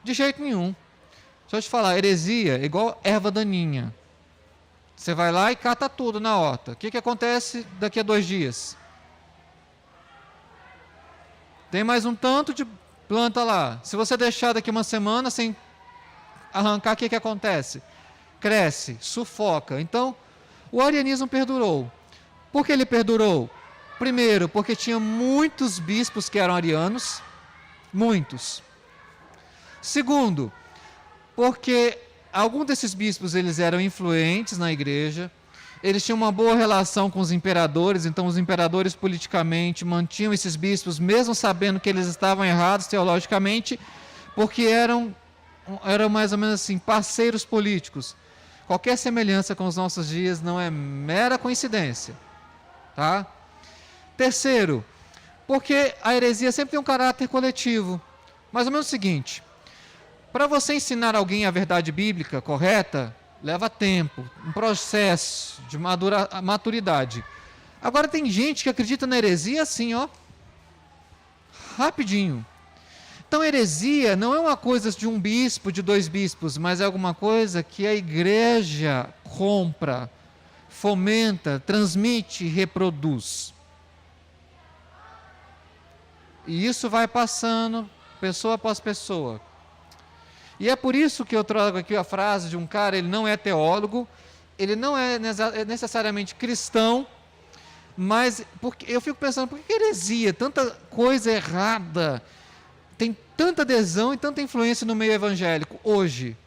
De jeito nenhum. Deixa eu te falar, heresia é igual erva daninha. Você vai lá e cata tudo na horta. O que acontece daqui a 2 dias? Tem mais um tanto de planta lá. Se você deixar daqui uma semana sem arrancar, o que acontece? Cresce, sufoca. Então, o arianismo perdurou. Por que ele perdurou? Primeiro, porque tinha muitos bispos que eram arianos. Muitos. Segundo, porque alguns desses bispos eles eram influentes na igreja, eles tinham uma boa relação com os imperadores, então os imperadores politicamente mantinham esses bispos, mesmo sabendo que eles estavam errados teologicamente, porque eram mais ou menos assim, parceiros políticos. Qualquer semelhança com os nossos dias não é mera coincidência. Tá? Terceiro, porque a heresia sempre tem um caráter coletivo. Mais ou menos o seguinte: para você ensinar alguém a verdade bíblica correta, leva tempo, um processo de maturidade. Agora tem gente que acredita na heresia assim, ó, rapidinho. Então heresia não é uma coisa de um bispo, de 2 bispos, mas é alguma coisa que a igreja compra, fomenta, transmite, reproduz. E isso vai passando, pessoa após pessoa. E é por isso que eu trago aqui a frase de um cara, ele não é teólogo, ele não é necessariamente cristão, mas porque eu fico pensando, por que heresia? Tanta coisa errada, tem tanta adesão e tanta influência no meio evangélico hoje.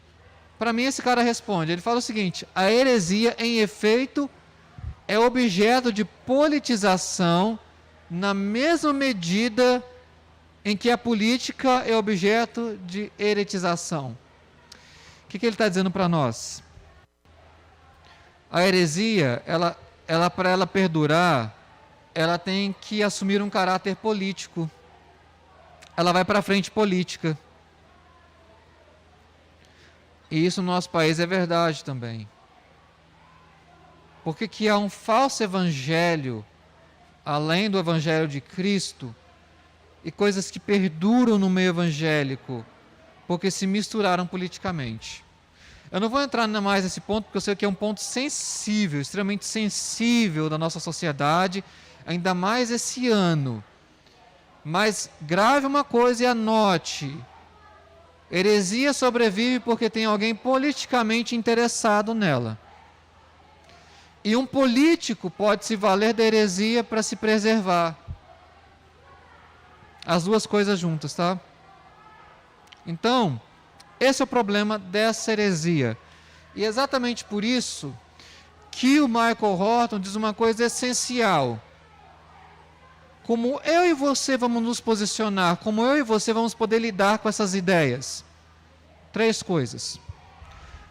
Para mim esse cara responde, ele fala o seguinte: a heresia em efeito é objeto de politização na mesma medida em que a política é objeto de heretização. O que ele está dizendo para nós? A heresia, para ela perdurar, ela tem que assumir um caráter político. Ela vai para a frente política. E isso no nosso país é verdade também. Porque que há um falso evangelho, além do evangelho de Cristo, e coisas que perduram no meio evangélico, porque se misturaram politicamente. Eu não vou entrar mais nesse ponto, porque eu sei que é um ponto sensível, extremamente sensível da nossa sociedade, ainda mais esse ano. Mas grave uma coisa e anote: heresia sobrevive porque tem alguém politicamente interessado nela. E um político pode se valer da heresia para se preservar. As duas coisas juntas, tá? Então, esse é o problema dessa heresia. E é exatamente por isso que o Michael Horton diz uma coisa essencial. Como eu e você vamos nos posicionar, como eu e você vamos poder lidar com essas ideias? 3 coisas.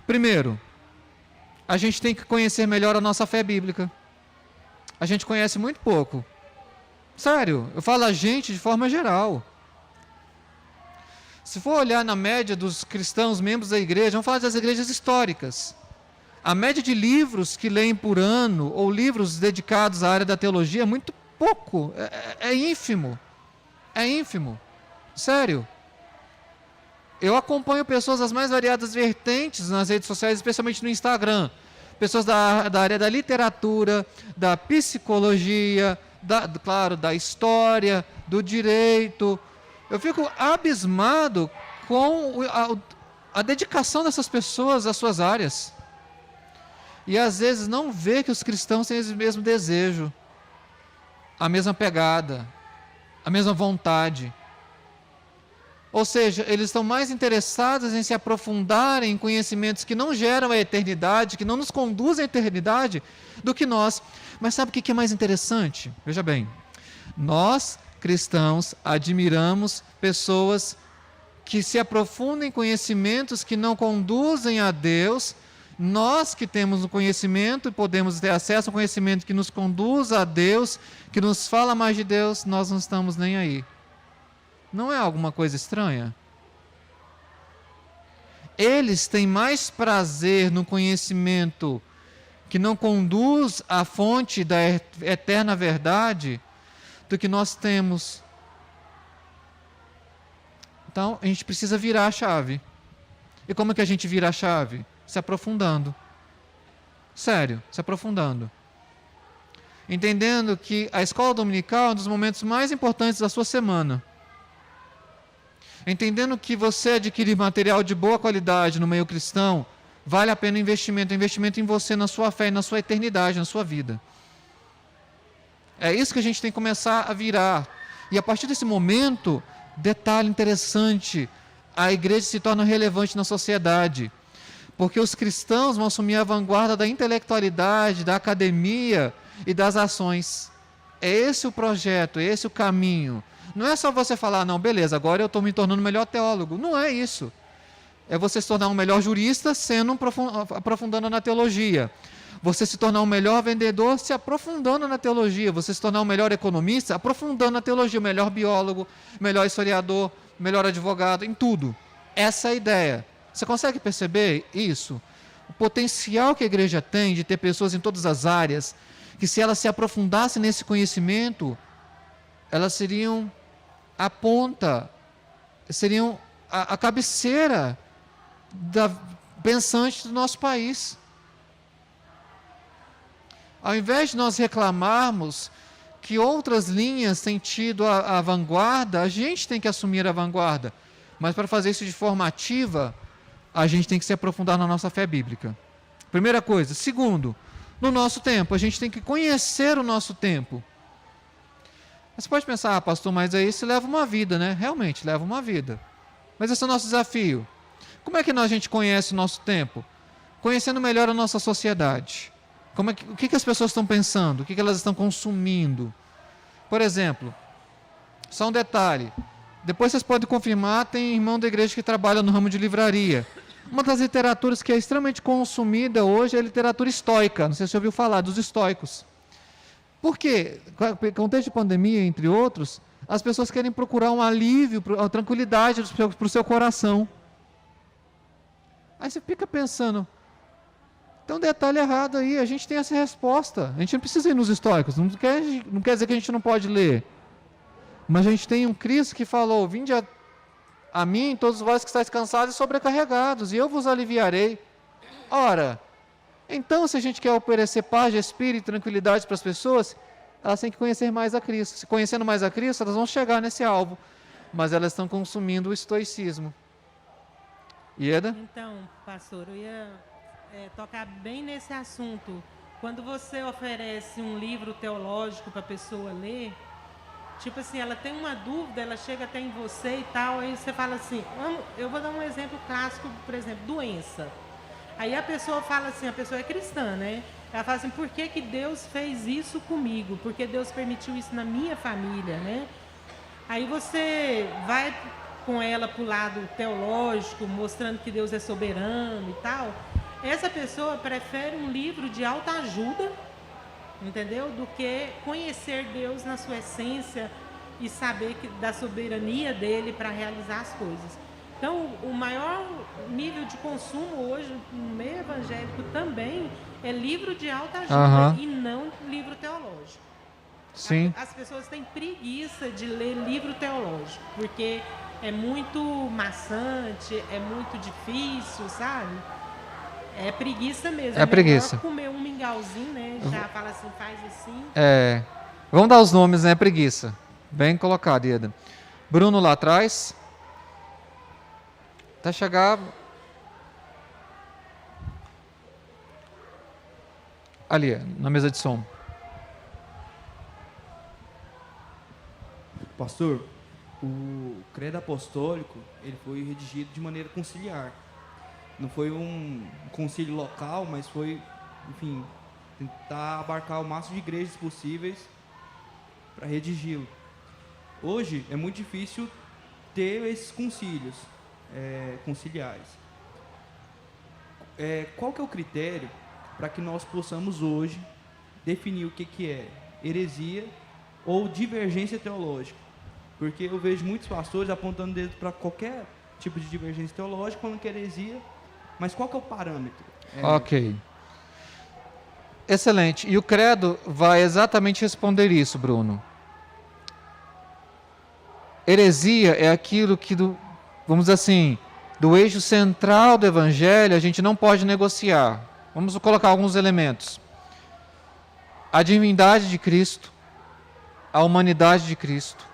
Primeiro, a gente tem que conhecer melhor a nossa fé bíblica. A gente conhece muito pouco. Sério, eu falo a gente de forma geral. Se for olhar na média dos cristãos, membros da igreja, vamos falar das igrejas históricas. A média de livros que leem por ano, ou livros dedicados à área da teologia, é muito pouco. É ínfimo. É ínfimo. Sério. Eu acompanho pessoas das mais variadas vertentes nas redes sociais, especialmente no Instagram. Pessoas da área da literatura, da psicologia, claro, da história, do direito. Eu fico abismado com a dedicação dessas pessoas às suas áreas. E às vezes não vê que os cristãos têm esse mesmo desejo, a mesma pegada, a mesma vontade. Ou seja, eles estão mais interessados em se aprofundarem em conhecimentos que não geram a eternidade, que não nos conduzem à eternidade, do que nós. Mas sabe o que é mais interessante? Veja bem, nós, cristãos, admiramos pessoas que se aprofundam em conhecimentos que não conduzem a Deus. Nós que temos o conhecimento e podemos ter acesso ao conhecimento que nos conduz a Deus, que nos fala mais de Deus, nós não estamos nem aí. Não é alguma coisa estranha? Eles têm mais prazer no conhecimento que não conduz à fonte da eterna verdade do que nós temos. Então, a gente precisa virar a chave. E como é que a gente vira a chave? Se aprofundando. Sério, se aprofundando. Entendendo que a escola dominical é um dos momentos mais importantes da sua semana. Entendendo que você adquirir material de boa qualidade no meio cristão, vale a pena o investimento em você, na sua fé e na sua eternidade, na sua vida. É isso que a gente tem que começar a virar. E a partir desse momento, detalhe interessante, a igreja se torna relevante na sociedade. Porque os cristãos vão assumir a vanguarda da intelectualidade, da academia e das ações. É esse o projeto, é esse o caminho. Não é só você falar, não, beleza, agora eu estou me tornando melhor teólogo. Não é isso. É você se tornar um melhor jurista, aprofundando na teologia. Você se tornar um melhor vendedor, se aprofundando na teologia. Você se tornar um melhor economista, aprofundando na teologia. O melhor biólogo, melhor historiador, melhor advogado, em tudo. Essa é a ideia. Você consegue perceber isso? O potencial que a igreja tem de ter pessoas em todas as áreas, que se elas se aprofundassem nesse conhecimento, elas seriam a ponta, seriam a cabeceira da pensante do nosso país. Ao invés de nós reclamarmos que outras linhas têm tido a vanguarda, a gente tem que assumir a vanguarda. Mas para fazer isso de forma ativa, a gente tem que se aprofundar na nossa fé bíblica. Primeira coisa. Segundo, no nosso tempo, a gente tem que conhecer o nosso tempo. Você pode pensar, pastor, mas aí isso leva uma vida, né? Realmente, leva uma vida. Mas esse é o nosso desafio. Como é que a gente conhece o nosso tempo? Conhecendo melhor a nossa sociedade. O que as pessoas estão pensando? O que elas estão consumindo? Por exemplo, só um detalhe. Depois vocês podem confirmar, tem irmão da igreja que trabalha no ramo de livraria. Uma das literaturas que é extremamente consumida hoje é a literatura estoica. Não sei se você ouviu falar dos estoicos. Por quê? No contexto de pandemia, entre outros, as pessoas querem procurar um alívio, a tranquilidade para o seu coração. Aí você fica pensando, tem um detalhe errado aí, a gente tem essa resposta. A gente não precisa ir nos estoicos, não quer dizer que a gente não pode ler. Mas a gente tem um Cristo que falou, vinde a mim, todos vós que estáis cansados e sobrecarregados, e eu vos aliviarei. Ora, então se a gente quer oferecer paz de espírito e tranquilidade para as pessoas, elas têm que conhecer mais a Cristo. Se conhecendo mais a Cristo, elas vão chegar nesse alvo. Mas elas estão consumindo o estoicismo. Ieda? Então, pastor, eu ia tocar bem nesse assunto. Quando você oferece um livro teológico para a pessoa ler, tipo assim, ela tem uma dúvida, ela chega até em você e tal, aí você fala assim, eu vou dar um exemplo clássico, por exemplo, doença. Aí a pessoa fala assim, a pessoa é cristã, né? Ela fala assim, por que Deus fez isso comigo? Por que Deus permitiu isso na minha família, né? Aí você vai com ela para o lado teológico, mostrando que Deus é soberano e tal. Essa pessoa prefere um livro de autoajuda, entendeu? Do que conhecer Deus na sua essência e saber da soberania dele para realizar as coisas. Então, o maior nível de consumo hoje no meio evangélico também é livro de autoajuda e não livro teológico. Sim. As pessoas têm preguiça de ler livro teológico, porque é muito maçante, é muito difícil, sabe? É preguiça mesmo. É preguiça. Comer um mingauzinho, né? Já fala assim, faz assim. Vamos dar os nomes, né? Preguiça. Bem colocado, Ieda. Bruno lá atrás. Até chegar Ali, na mesa de som. Pastor, o credo apostólico ele foi redigido de maneira conciliar. Não foi um concílio local, mas foi, enfim, tentar abarcar o máximo de igrejas possíveis para redigi-lo. Hoje é muito difícil ter esses concílios conciliares. Qual que é o critério para que nós possamos hoje definir o que é heresia ou divergência teológica? Porque eu vejo muitos pastores apontando dedo para qualquer tipo de divergência teológica, falando que é heresia, mas qual que é o parâmetro? Ok. Excelente. E o credo vai exatamente responder isso, Bruno. Heresia é aquilo que, vamos dizer assim, do eixo central do Evangelho, a gente não pode negociar. Vamos colocar alguns elementos. A divindade de Cristo, a humanidade de Cristo,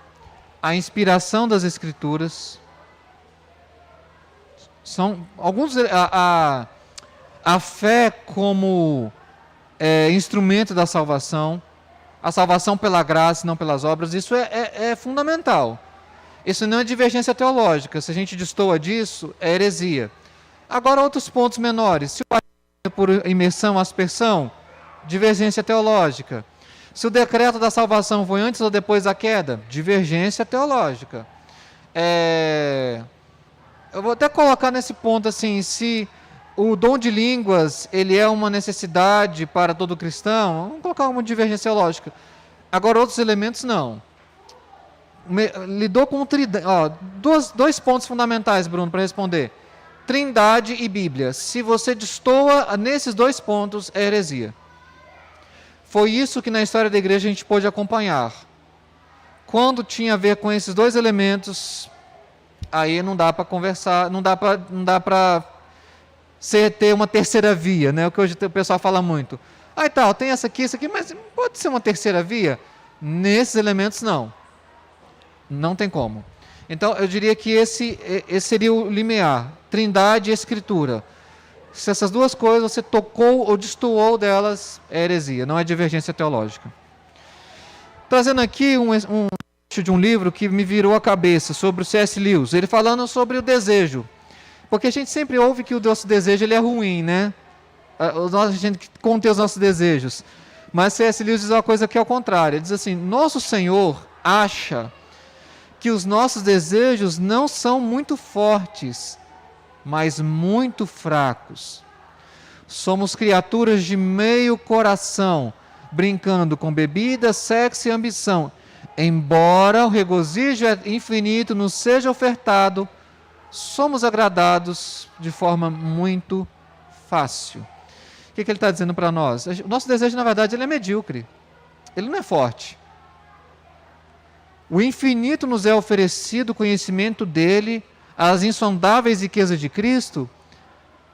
a inspiração das Escrituras, são alguns... A fé como instrumento da salvação, a salvação pela graça e não pelas obras, isso é fundamental. Isso não é divergência teológica. Se a gente destoa disso, é heresia. Agora, outros pontos menores. Se o batismo por imersão, aspersão, divergência teológica. Se o decreto da salvação foi antes ou depois da queda, divergência teológica. Eu vou até colocar nesse ponto assim, se o dom de línguas ele é uma necessidade para todo cristão, vamos colocar uma divergência teológica. Agora, outros elementos, não. Lidou com dois pontos fundamentais, Bruno, para responder. Trindade e Bíblia. Se você destoa nesses dois pontos, é heresia. Foi isso que na história da igreja a gente pôde acompanhar. Quando tinha a ver com esses dois elementos, aí não dá para conversar, não dá para ter uma terceira via, né? O que hoje o pessoal fala muito. Tem essa aqui, mas pode ser uma terceira via? Nesses elementos, não. Não tem como. Então, eu diria que esse seria o limiar. Trindade e Escritura. Se essas duas coisas você tocou ou destoou delas, é heresia, não é divergência teológica. Trazendo aqui um de um livro que me virou a cabeça, sobre o C.S. Lewis. Ele falando sobre o desejo. Porque a gente sempre ouve que o nosso desejo ele é ruim, né? A gente contém os nossos desejos. Mas C.S. Lewis diz uma coisa que é ao contrário. Ele diz assim, nosso Senhor acha que os nossos desejos não são muito fortes, mas muito fracos. Somos criaturas de meio coração, brincando com bebida, sexo e ambição. Embora o regozijo infinito nos seja ofertado, somos agradados de forma muito fácil. O que ele está dizendo para nós? O nosso desejo, na verdade, ele é medíocre. Ele não é forte. O infinito nos é oferecido o conhecimento dele, as insondáveis riquezas de Cristo,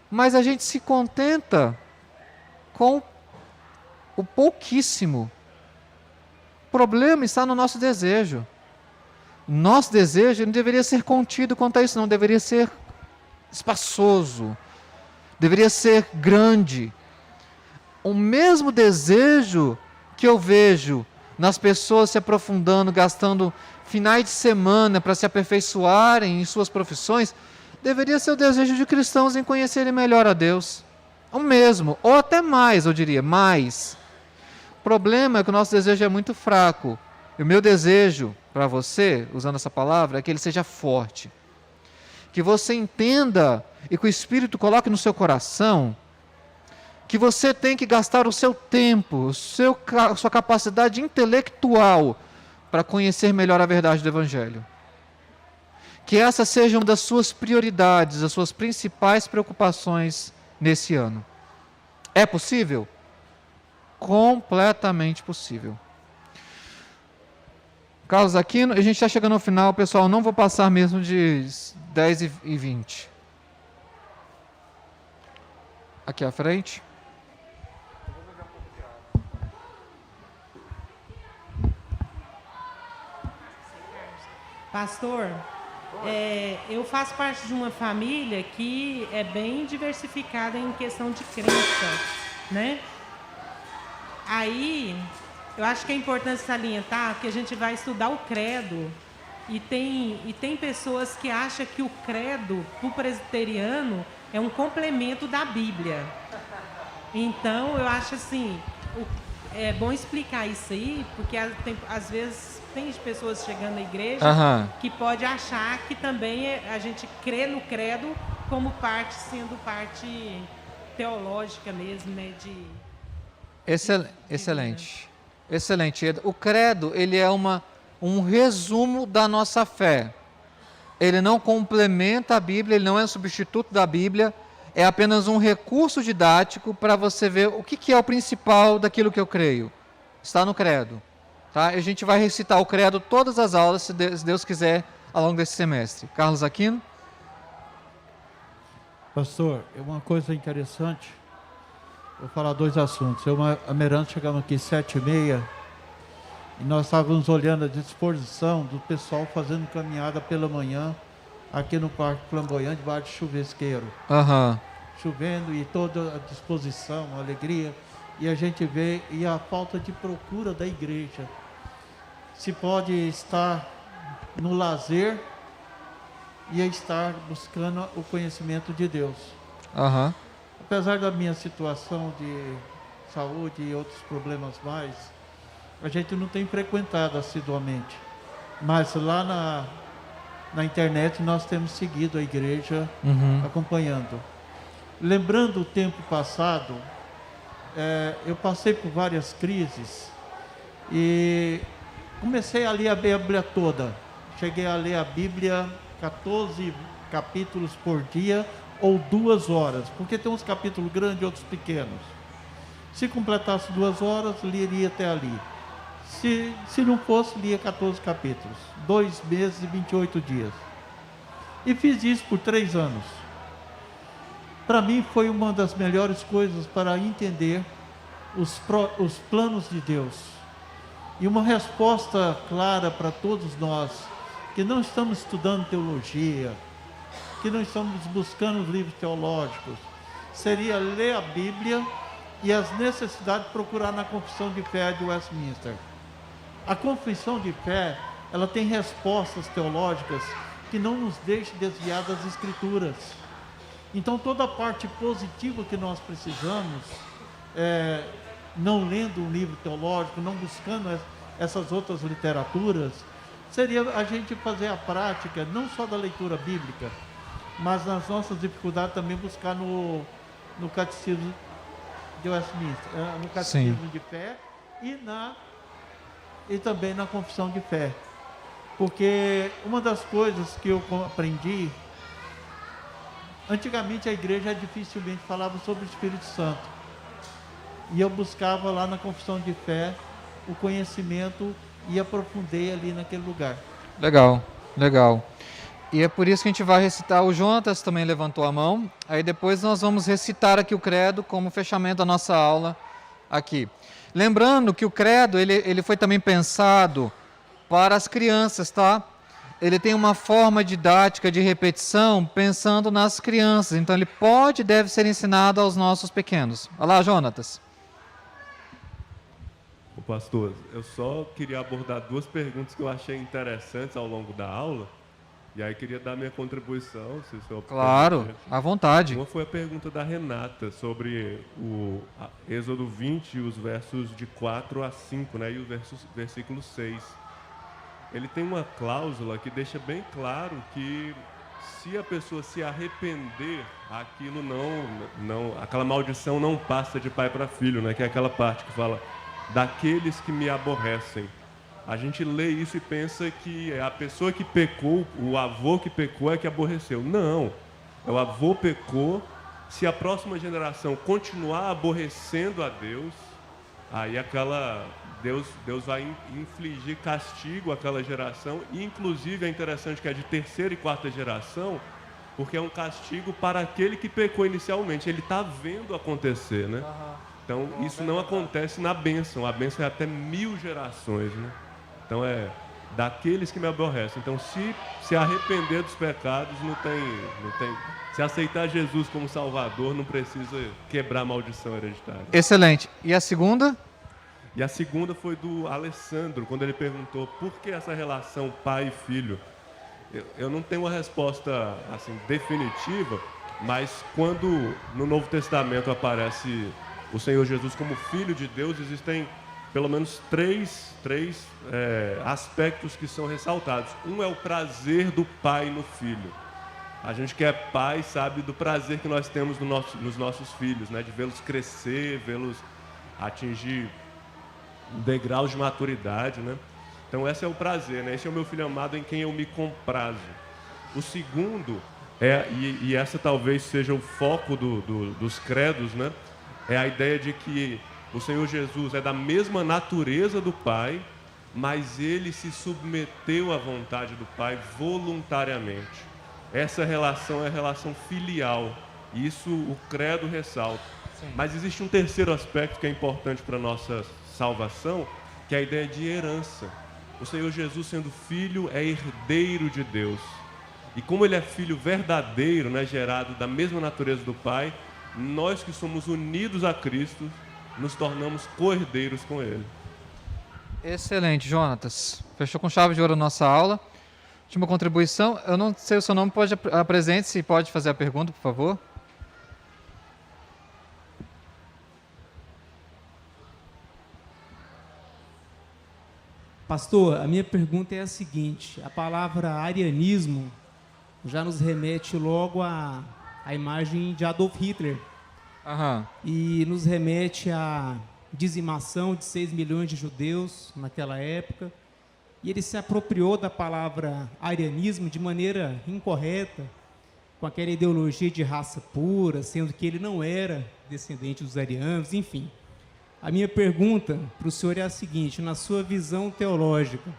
mas a gente se contenta com o pouquíssimo. O problema está no nosso desejo. Nosso desejo não deveria ser contido quanto a isso, não. Deveria ser espaçoso. Deveria ser grande. O mesmo desejo que eu vejo nas pessoas se aprofundando, gastando finais de semana para se aperfeiçoarem em suas profissões, deveria ser o desejo de cristãos em conhecerem melhor a Deus. O mesmo, ou até mais, eu diria, mais. O problema é que o nosso desejo é muito fraco. E o meu desejo para você, usando essa palavra, é que ele seja forte. Que você entenda e que o Espírito coloque no seu coração que você tem que gastar o seu tempo, a sua capacidade intelectual para conhecer melhor a verdade do Evangelho. Que essa seja uma das suas prioridades, as suas principais preocupações nesse ano. É possível? Completamente possível. Carlos Aquino, a gente está chegando ao final, pessoal, não vou passar mesmo de 10 e 20. Aqui à frente. Pastor, eu faço parte de uma família que é bem diversificada em questão de crença, né? Aí, eu acho que é importante salientar que a gente vai estudar o credo e tem pessoas que acham que o credo, para o presbiteriano, é um complemento da Bíblia. Então, eu acho assim, é bom explicar isso aí, porque às vezes tem pessoas chegando na igreja que pode achar que também a gente crê no credo como sendo parte teológica mesmo, né? Excelente. Excelente. O credo, ele é um resumo da nossa fé. Ele não complementa a Bíblia, ele não é um substituto da Bíblia, é apenas um recurso didático para você ver o que é o principal daquilo que eu creio. Está no credo. Tá? A gente vai recitar o credo todas as aulas, se Deus quiser, ao longo desse semestre. Carlos Aquino? Pastor, uma coisa interessante, vou falar 2 assuntos. Eu e a Miranda chegamos aqui 7h30 e nós estávamos olhando a disposição do pessoal fazendo caminhada pela manhã aqui no Parque Flamboyante, debaixo de chuvesqueiro. Chovendo e toda a disposição, a alegria. E a gente vê e a falta de procura da igreja. Se pode estar no lazer e estar buscando o conhecimento de Deus. Apesar da minha situação de saúde e outros problemas mais, a gente não tem frequentado assiduamente. Mas lá na internet nós temos seguido a igreja, acompanhando. Lembrando o tempo passado, eu passei por várias crises e comecei a ler a Bíblia toda. Cheguei a ler a Bíblia 14 capítulos por dia ou 2 horas, porque tem uns capítulos grandes e outros pequenos. Se completasse 2 horas, leria até ali. Se não fosse, lia 14 capítulos, 2 meses e 28 dias. E fiz isso por 3 anos. Para mim foi uma das melhores coisas para entender os planos de Deus. E uma resposta clara para todos nós, que não estamos estudando teologia, que não estamos buscando os livros teológicos, seria ler a Bíblia e as necessidades de procurar na Confissão de Fé de Westminster. A Confissão de Fé, ela tem respostas teológicas que não nos deixam desviar das Escrituras. Então, toda a parte positiva que nós precisamos, não lendo um livro teológico, não buscando essas outras literaturas, seria a gente fazer a prática, não só da leitura bíblica, mas nas nossas dificuldades também buscar no Catecismo de Westminster, no Catecismo de Fé e também na Confissão de Fé. Porque uma das coisas que eu aprendi, antigamente a igreja dificilmente falava sobre o Espírito Santo. E eu buscava lá na Confissão de Fé o conhecimento e aprofundei ali naquele lugar. Legal. E é por isso que a gente vai recitar. O Jonatas também levantou a mão. Aí depois nós vamos recitar aqui o credo como fechamento da nossa aula aqui. Lembrando que o credo, ele foi também pensado para as crianças, tá? Ele tem uma forma didática de repetição pensando nas crianças. Então ele pode e deve ser ensinado aos nossos pequenos. Olha lá, Jonatas. Pastor, eu só queria abordar 2 perguntas que eu achei interessantes ao longo da aula. E aí queria dar minha contribuição, se o senhor... Claro, à vontade. Uma foi a pergunta da Renata sobre o Êxodo 20, os versos de 4 a 5, né, e o versículo 6. Ele tem uma cláusula que deixa bem claro que se a pessoa se arrepender, aquilo aquela maldição não passa de pai para filho, né, que é aquela parte que fala daqueles que me aborrecem. A gente lê isso e pensa que a pessoa que pecou, o avô que pecou é que aborreceu. Não, o avô pecou. Se a próxima geração continuar aborrecendo a Deus, aí Deus vai infligir castigo àquela geração. E inclusive é interessante que é de 3ª e 4ª geração, porque é um castigo para aquele que pecou inicialmente. Ele está vendo acontecer, né? Então isso não acontece na bênção. A bênção é até 1000 gerações, né? Então é daqueles que me aborrecem. Então, se arrepender dos pecados, não tem. Se aceitar Jesus como Salvador, não precisa quebrar a maldição hereditária. Excelente. E a segunda? E a segunda foi do Alessandro, quando ele perguntou por que essa relação pai e filho. Eu não tenho uma resposta assim definitiva, mas quando no Novo Testamento aparece o Senhor Jesus como Filho de Deus, existem pelo menos três aspectos que são ressaltados. Um é o prazer do pai no filho. A gente que é pai sabe do prazer que nós temos nos nossos filhos, né? De vê-los crescer, vê-los atingir degraus de maturidade, né? Então esse é o prazer, né? Esse é o meu filho amado em quem eu me comprazo. O segundo e essa talvez seja o foco dos credos, né? É a ideia de que o Senhor Jesus é da mesma natureza do Pai, mas ele se submeteu à vontade do Pai voluntariamente. Essa relação é a relação filial, e isso o credo ressalta. Sim. Mas existe um terceiro aspecto que é importante para a nossa salvação, que é a ideia de herança. O Senhor Jesus, sendo filho, é herdeiro de Deus. E como ele é filho verdadeiro, né, gerado da mesma natureza do Pai, nós que somos unidos a Cristo, nos tornamos co-herdeiros com ele. Excelente, Jonatas. Fechou com chave de ouro a nossa aula. Última contribuição. Eu não sei o seu nome, pode apresente-se, pode fazer a pergunta, por favor. Pastor, a minha pergunta é a seguinte: a palavra arianismo já nos remete logo à imagem de Adolf Hitler. Aham. E nos remete à dizimação de 6 milhões de judeus naquela época. E ele se apropriou da palavra arianismo de maneira incorreta, com aquela ideologia de raça pura, sendo que ele não era descendente dos arianos, enfim. A minha pergunta para o senhor é a seguinte: na sua visão teológica,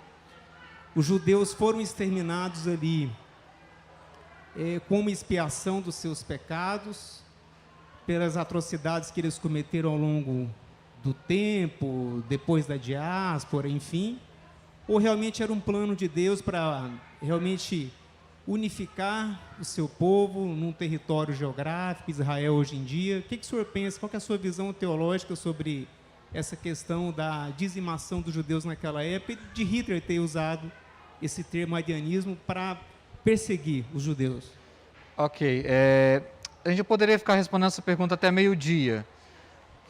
os judeus foram exterminados ali como expiação dos seus pecados, pelas atrocidades que eles cometeram ao longo do tempo, depois da diáspora, enfim, ou realmente era um plano de Deus para realmente unificar o seu povo num território geográfico, Israel hoje em dia? O que o senhor pensa? Qual que é a sua visão teológica sobre essa questão da dizimação dos judeus naquela época e de Hitler ter usado esse termo arianismo para perseguir os judeus? Ok. A gente poderia ficar respondendo essa pergunta até meio-dia.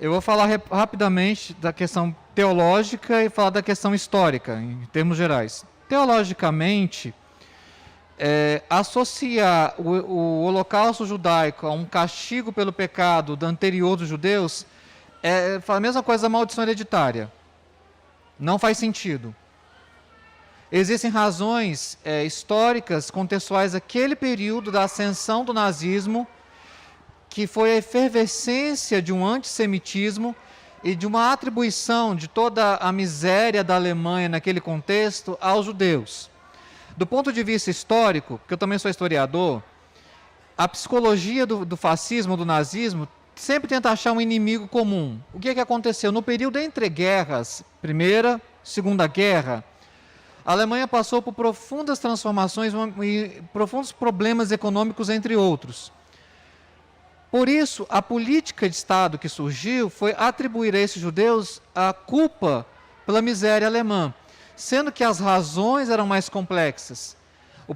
Eu vou falar rapidamente da questão teológica e falar da questão histórica, em termos gerais. Teologicamente, associar o holocausto judaico a um castigo pelo pecado do anterior dos judeus é a mesma coisa da maldição hereditária. Não faz sentido. Existem razões históricas, contextuais daquele período da ascensão do nazismo, que foi a efervescência de um antissemitismo e de uma atribuição de toda a miséria da Alemanha naquele contexto aos judeus. Do ponto de vista histórico, porque eu também sou historiador, a psicologia do fascismo, do nazismo, sempre tenta achar um inimigo comum. O que aconteceu? No período entre guerras, Primeira, Segunda Guerra, a Alemanha passou por profundas transformações e profundos problemas econômicos, entre outros. Por isso, a política de Estado que surgiu foi atribuir a esses judeus a culpa pela miséria alemã, sendo que as razões eram mais complexas. O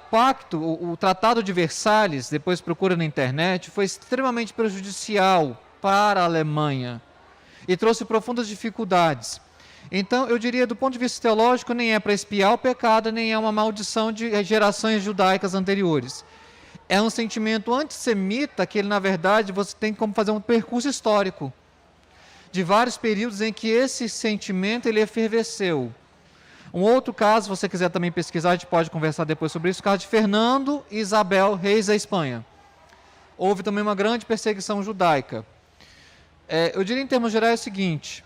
pacto, o Tratado de Versalhes, depois procura na internet, foi extremamente prejudicial para a Alemanha e trouxe profundas dificuldades. Então, eu diria, do ponto de vista teológico, nem é para expiar o pecado, nem é uma maldição de gerações judaicas anteriores. É um sentimento antissemita que, na verdade, você tem como fazer um percurso histórico de vários períodos em que esse sentimento ele efervesceu. Um outro caso, se você quiser também pesquisar, a gente pode conversar depois sobre isso, o caso de Fernando e Isabel, reis da Espanha. Houve também uma grande perseguição judaica. Eu diria em termos gerais o seguinte: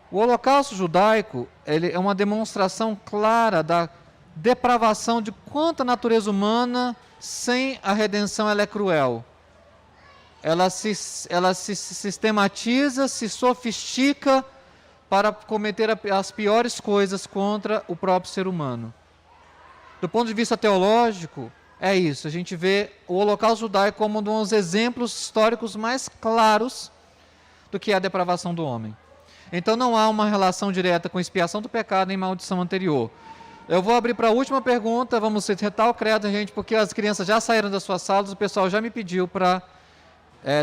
o holocausto judaico ele é uma demonstração clara da depravação de quanto a natureza humana, sem a redenção, ela é cruel. Ela se sistematiza, se sofistica para cometer as piores coisas contra o próprio ser humano. Do ponto de vista teológico, é isso. A gente vê o holocausto judaico como um dos exemplos históricos mais claros do que é a depravação do homem. Então não há uma relação direta com expiação do pecado nem maldição anterior. Eu vou abrir para a última pergunta, vamos recitar o credo, gente, porque as crianças já saíram das suas salas, o pessoal já me pediu para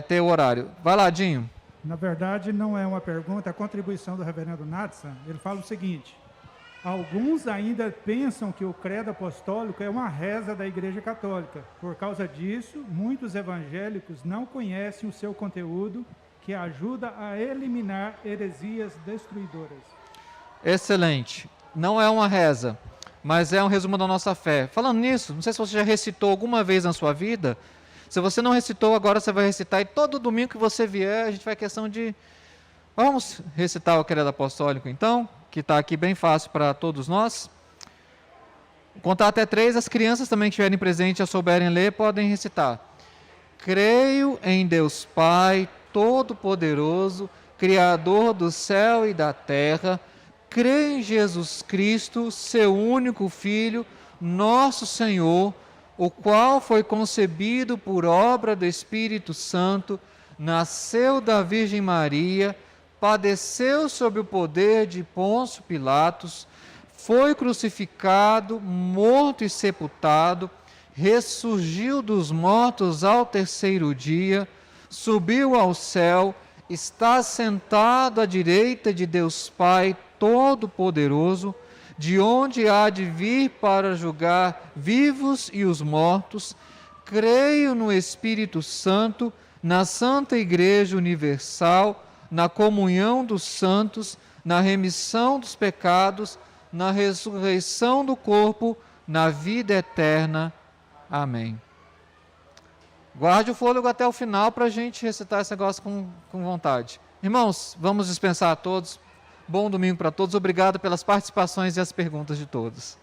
ter o horário. Vai lá, Dinho. Na verdade, não é uma pergunta, é a contribuição do reverendo Natsan. Ele fala o seguinte: alguns ainda pensam que o credo apostólico é uma reza da Igreja Católica. Por causa disso, muitos evangélicos não conhecem o seu conteúdo, que ajuda a eliminar heresias destruidoras. Excelente. Não é uma reza, mas é um resumo da nossa fé. Falando nisso, não sei se você já recitou alguma vez na sua vida. Se você não recitou, agora você vai recitar, e todo domingo que você vier, a gente vai questão de... Vamos recitar o credo apostólico, então, que está aqui bem fácil para todos nós. Contar até 3, as crianças também que estiverem presentes, já souberem ler, podem recitar. Creio em Deus Pai, Todo-Poderoso, Criador do céu e da terra. Creio em Jesus Cristo, seu único Filho, nosso Senhor, o qual foi concebido por obra do Espírito Santo, nasceu da Virgem Maria, padeceu sob o poder de Pôncio Pilatos, foi crucificado, morto e sepultado, ressurgiu dos mortos ao 3º dia, subiu ao céu, está sentado à direita de Deus Pai Todo-Poderoso, de onde há de vir para julgar vivos e os mortos. Creio no Espírito Santo, na Santa Igreja Universal, na comunhão dos santos, na remissão dos pecados, na ressurreição do corpo, na vida eterna. Amém. Guarde o fôlego até o final para a gente recitar esse negócio com vontade. Irmãos, vamos dispensar a todos. Bom domingo para todos. Obrigado pelas participações e as perguntas de todos.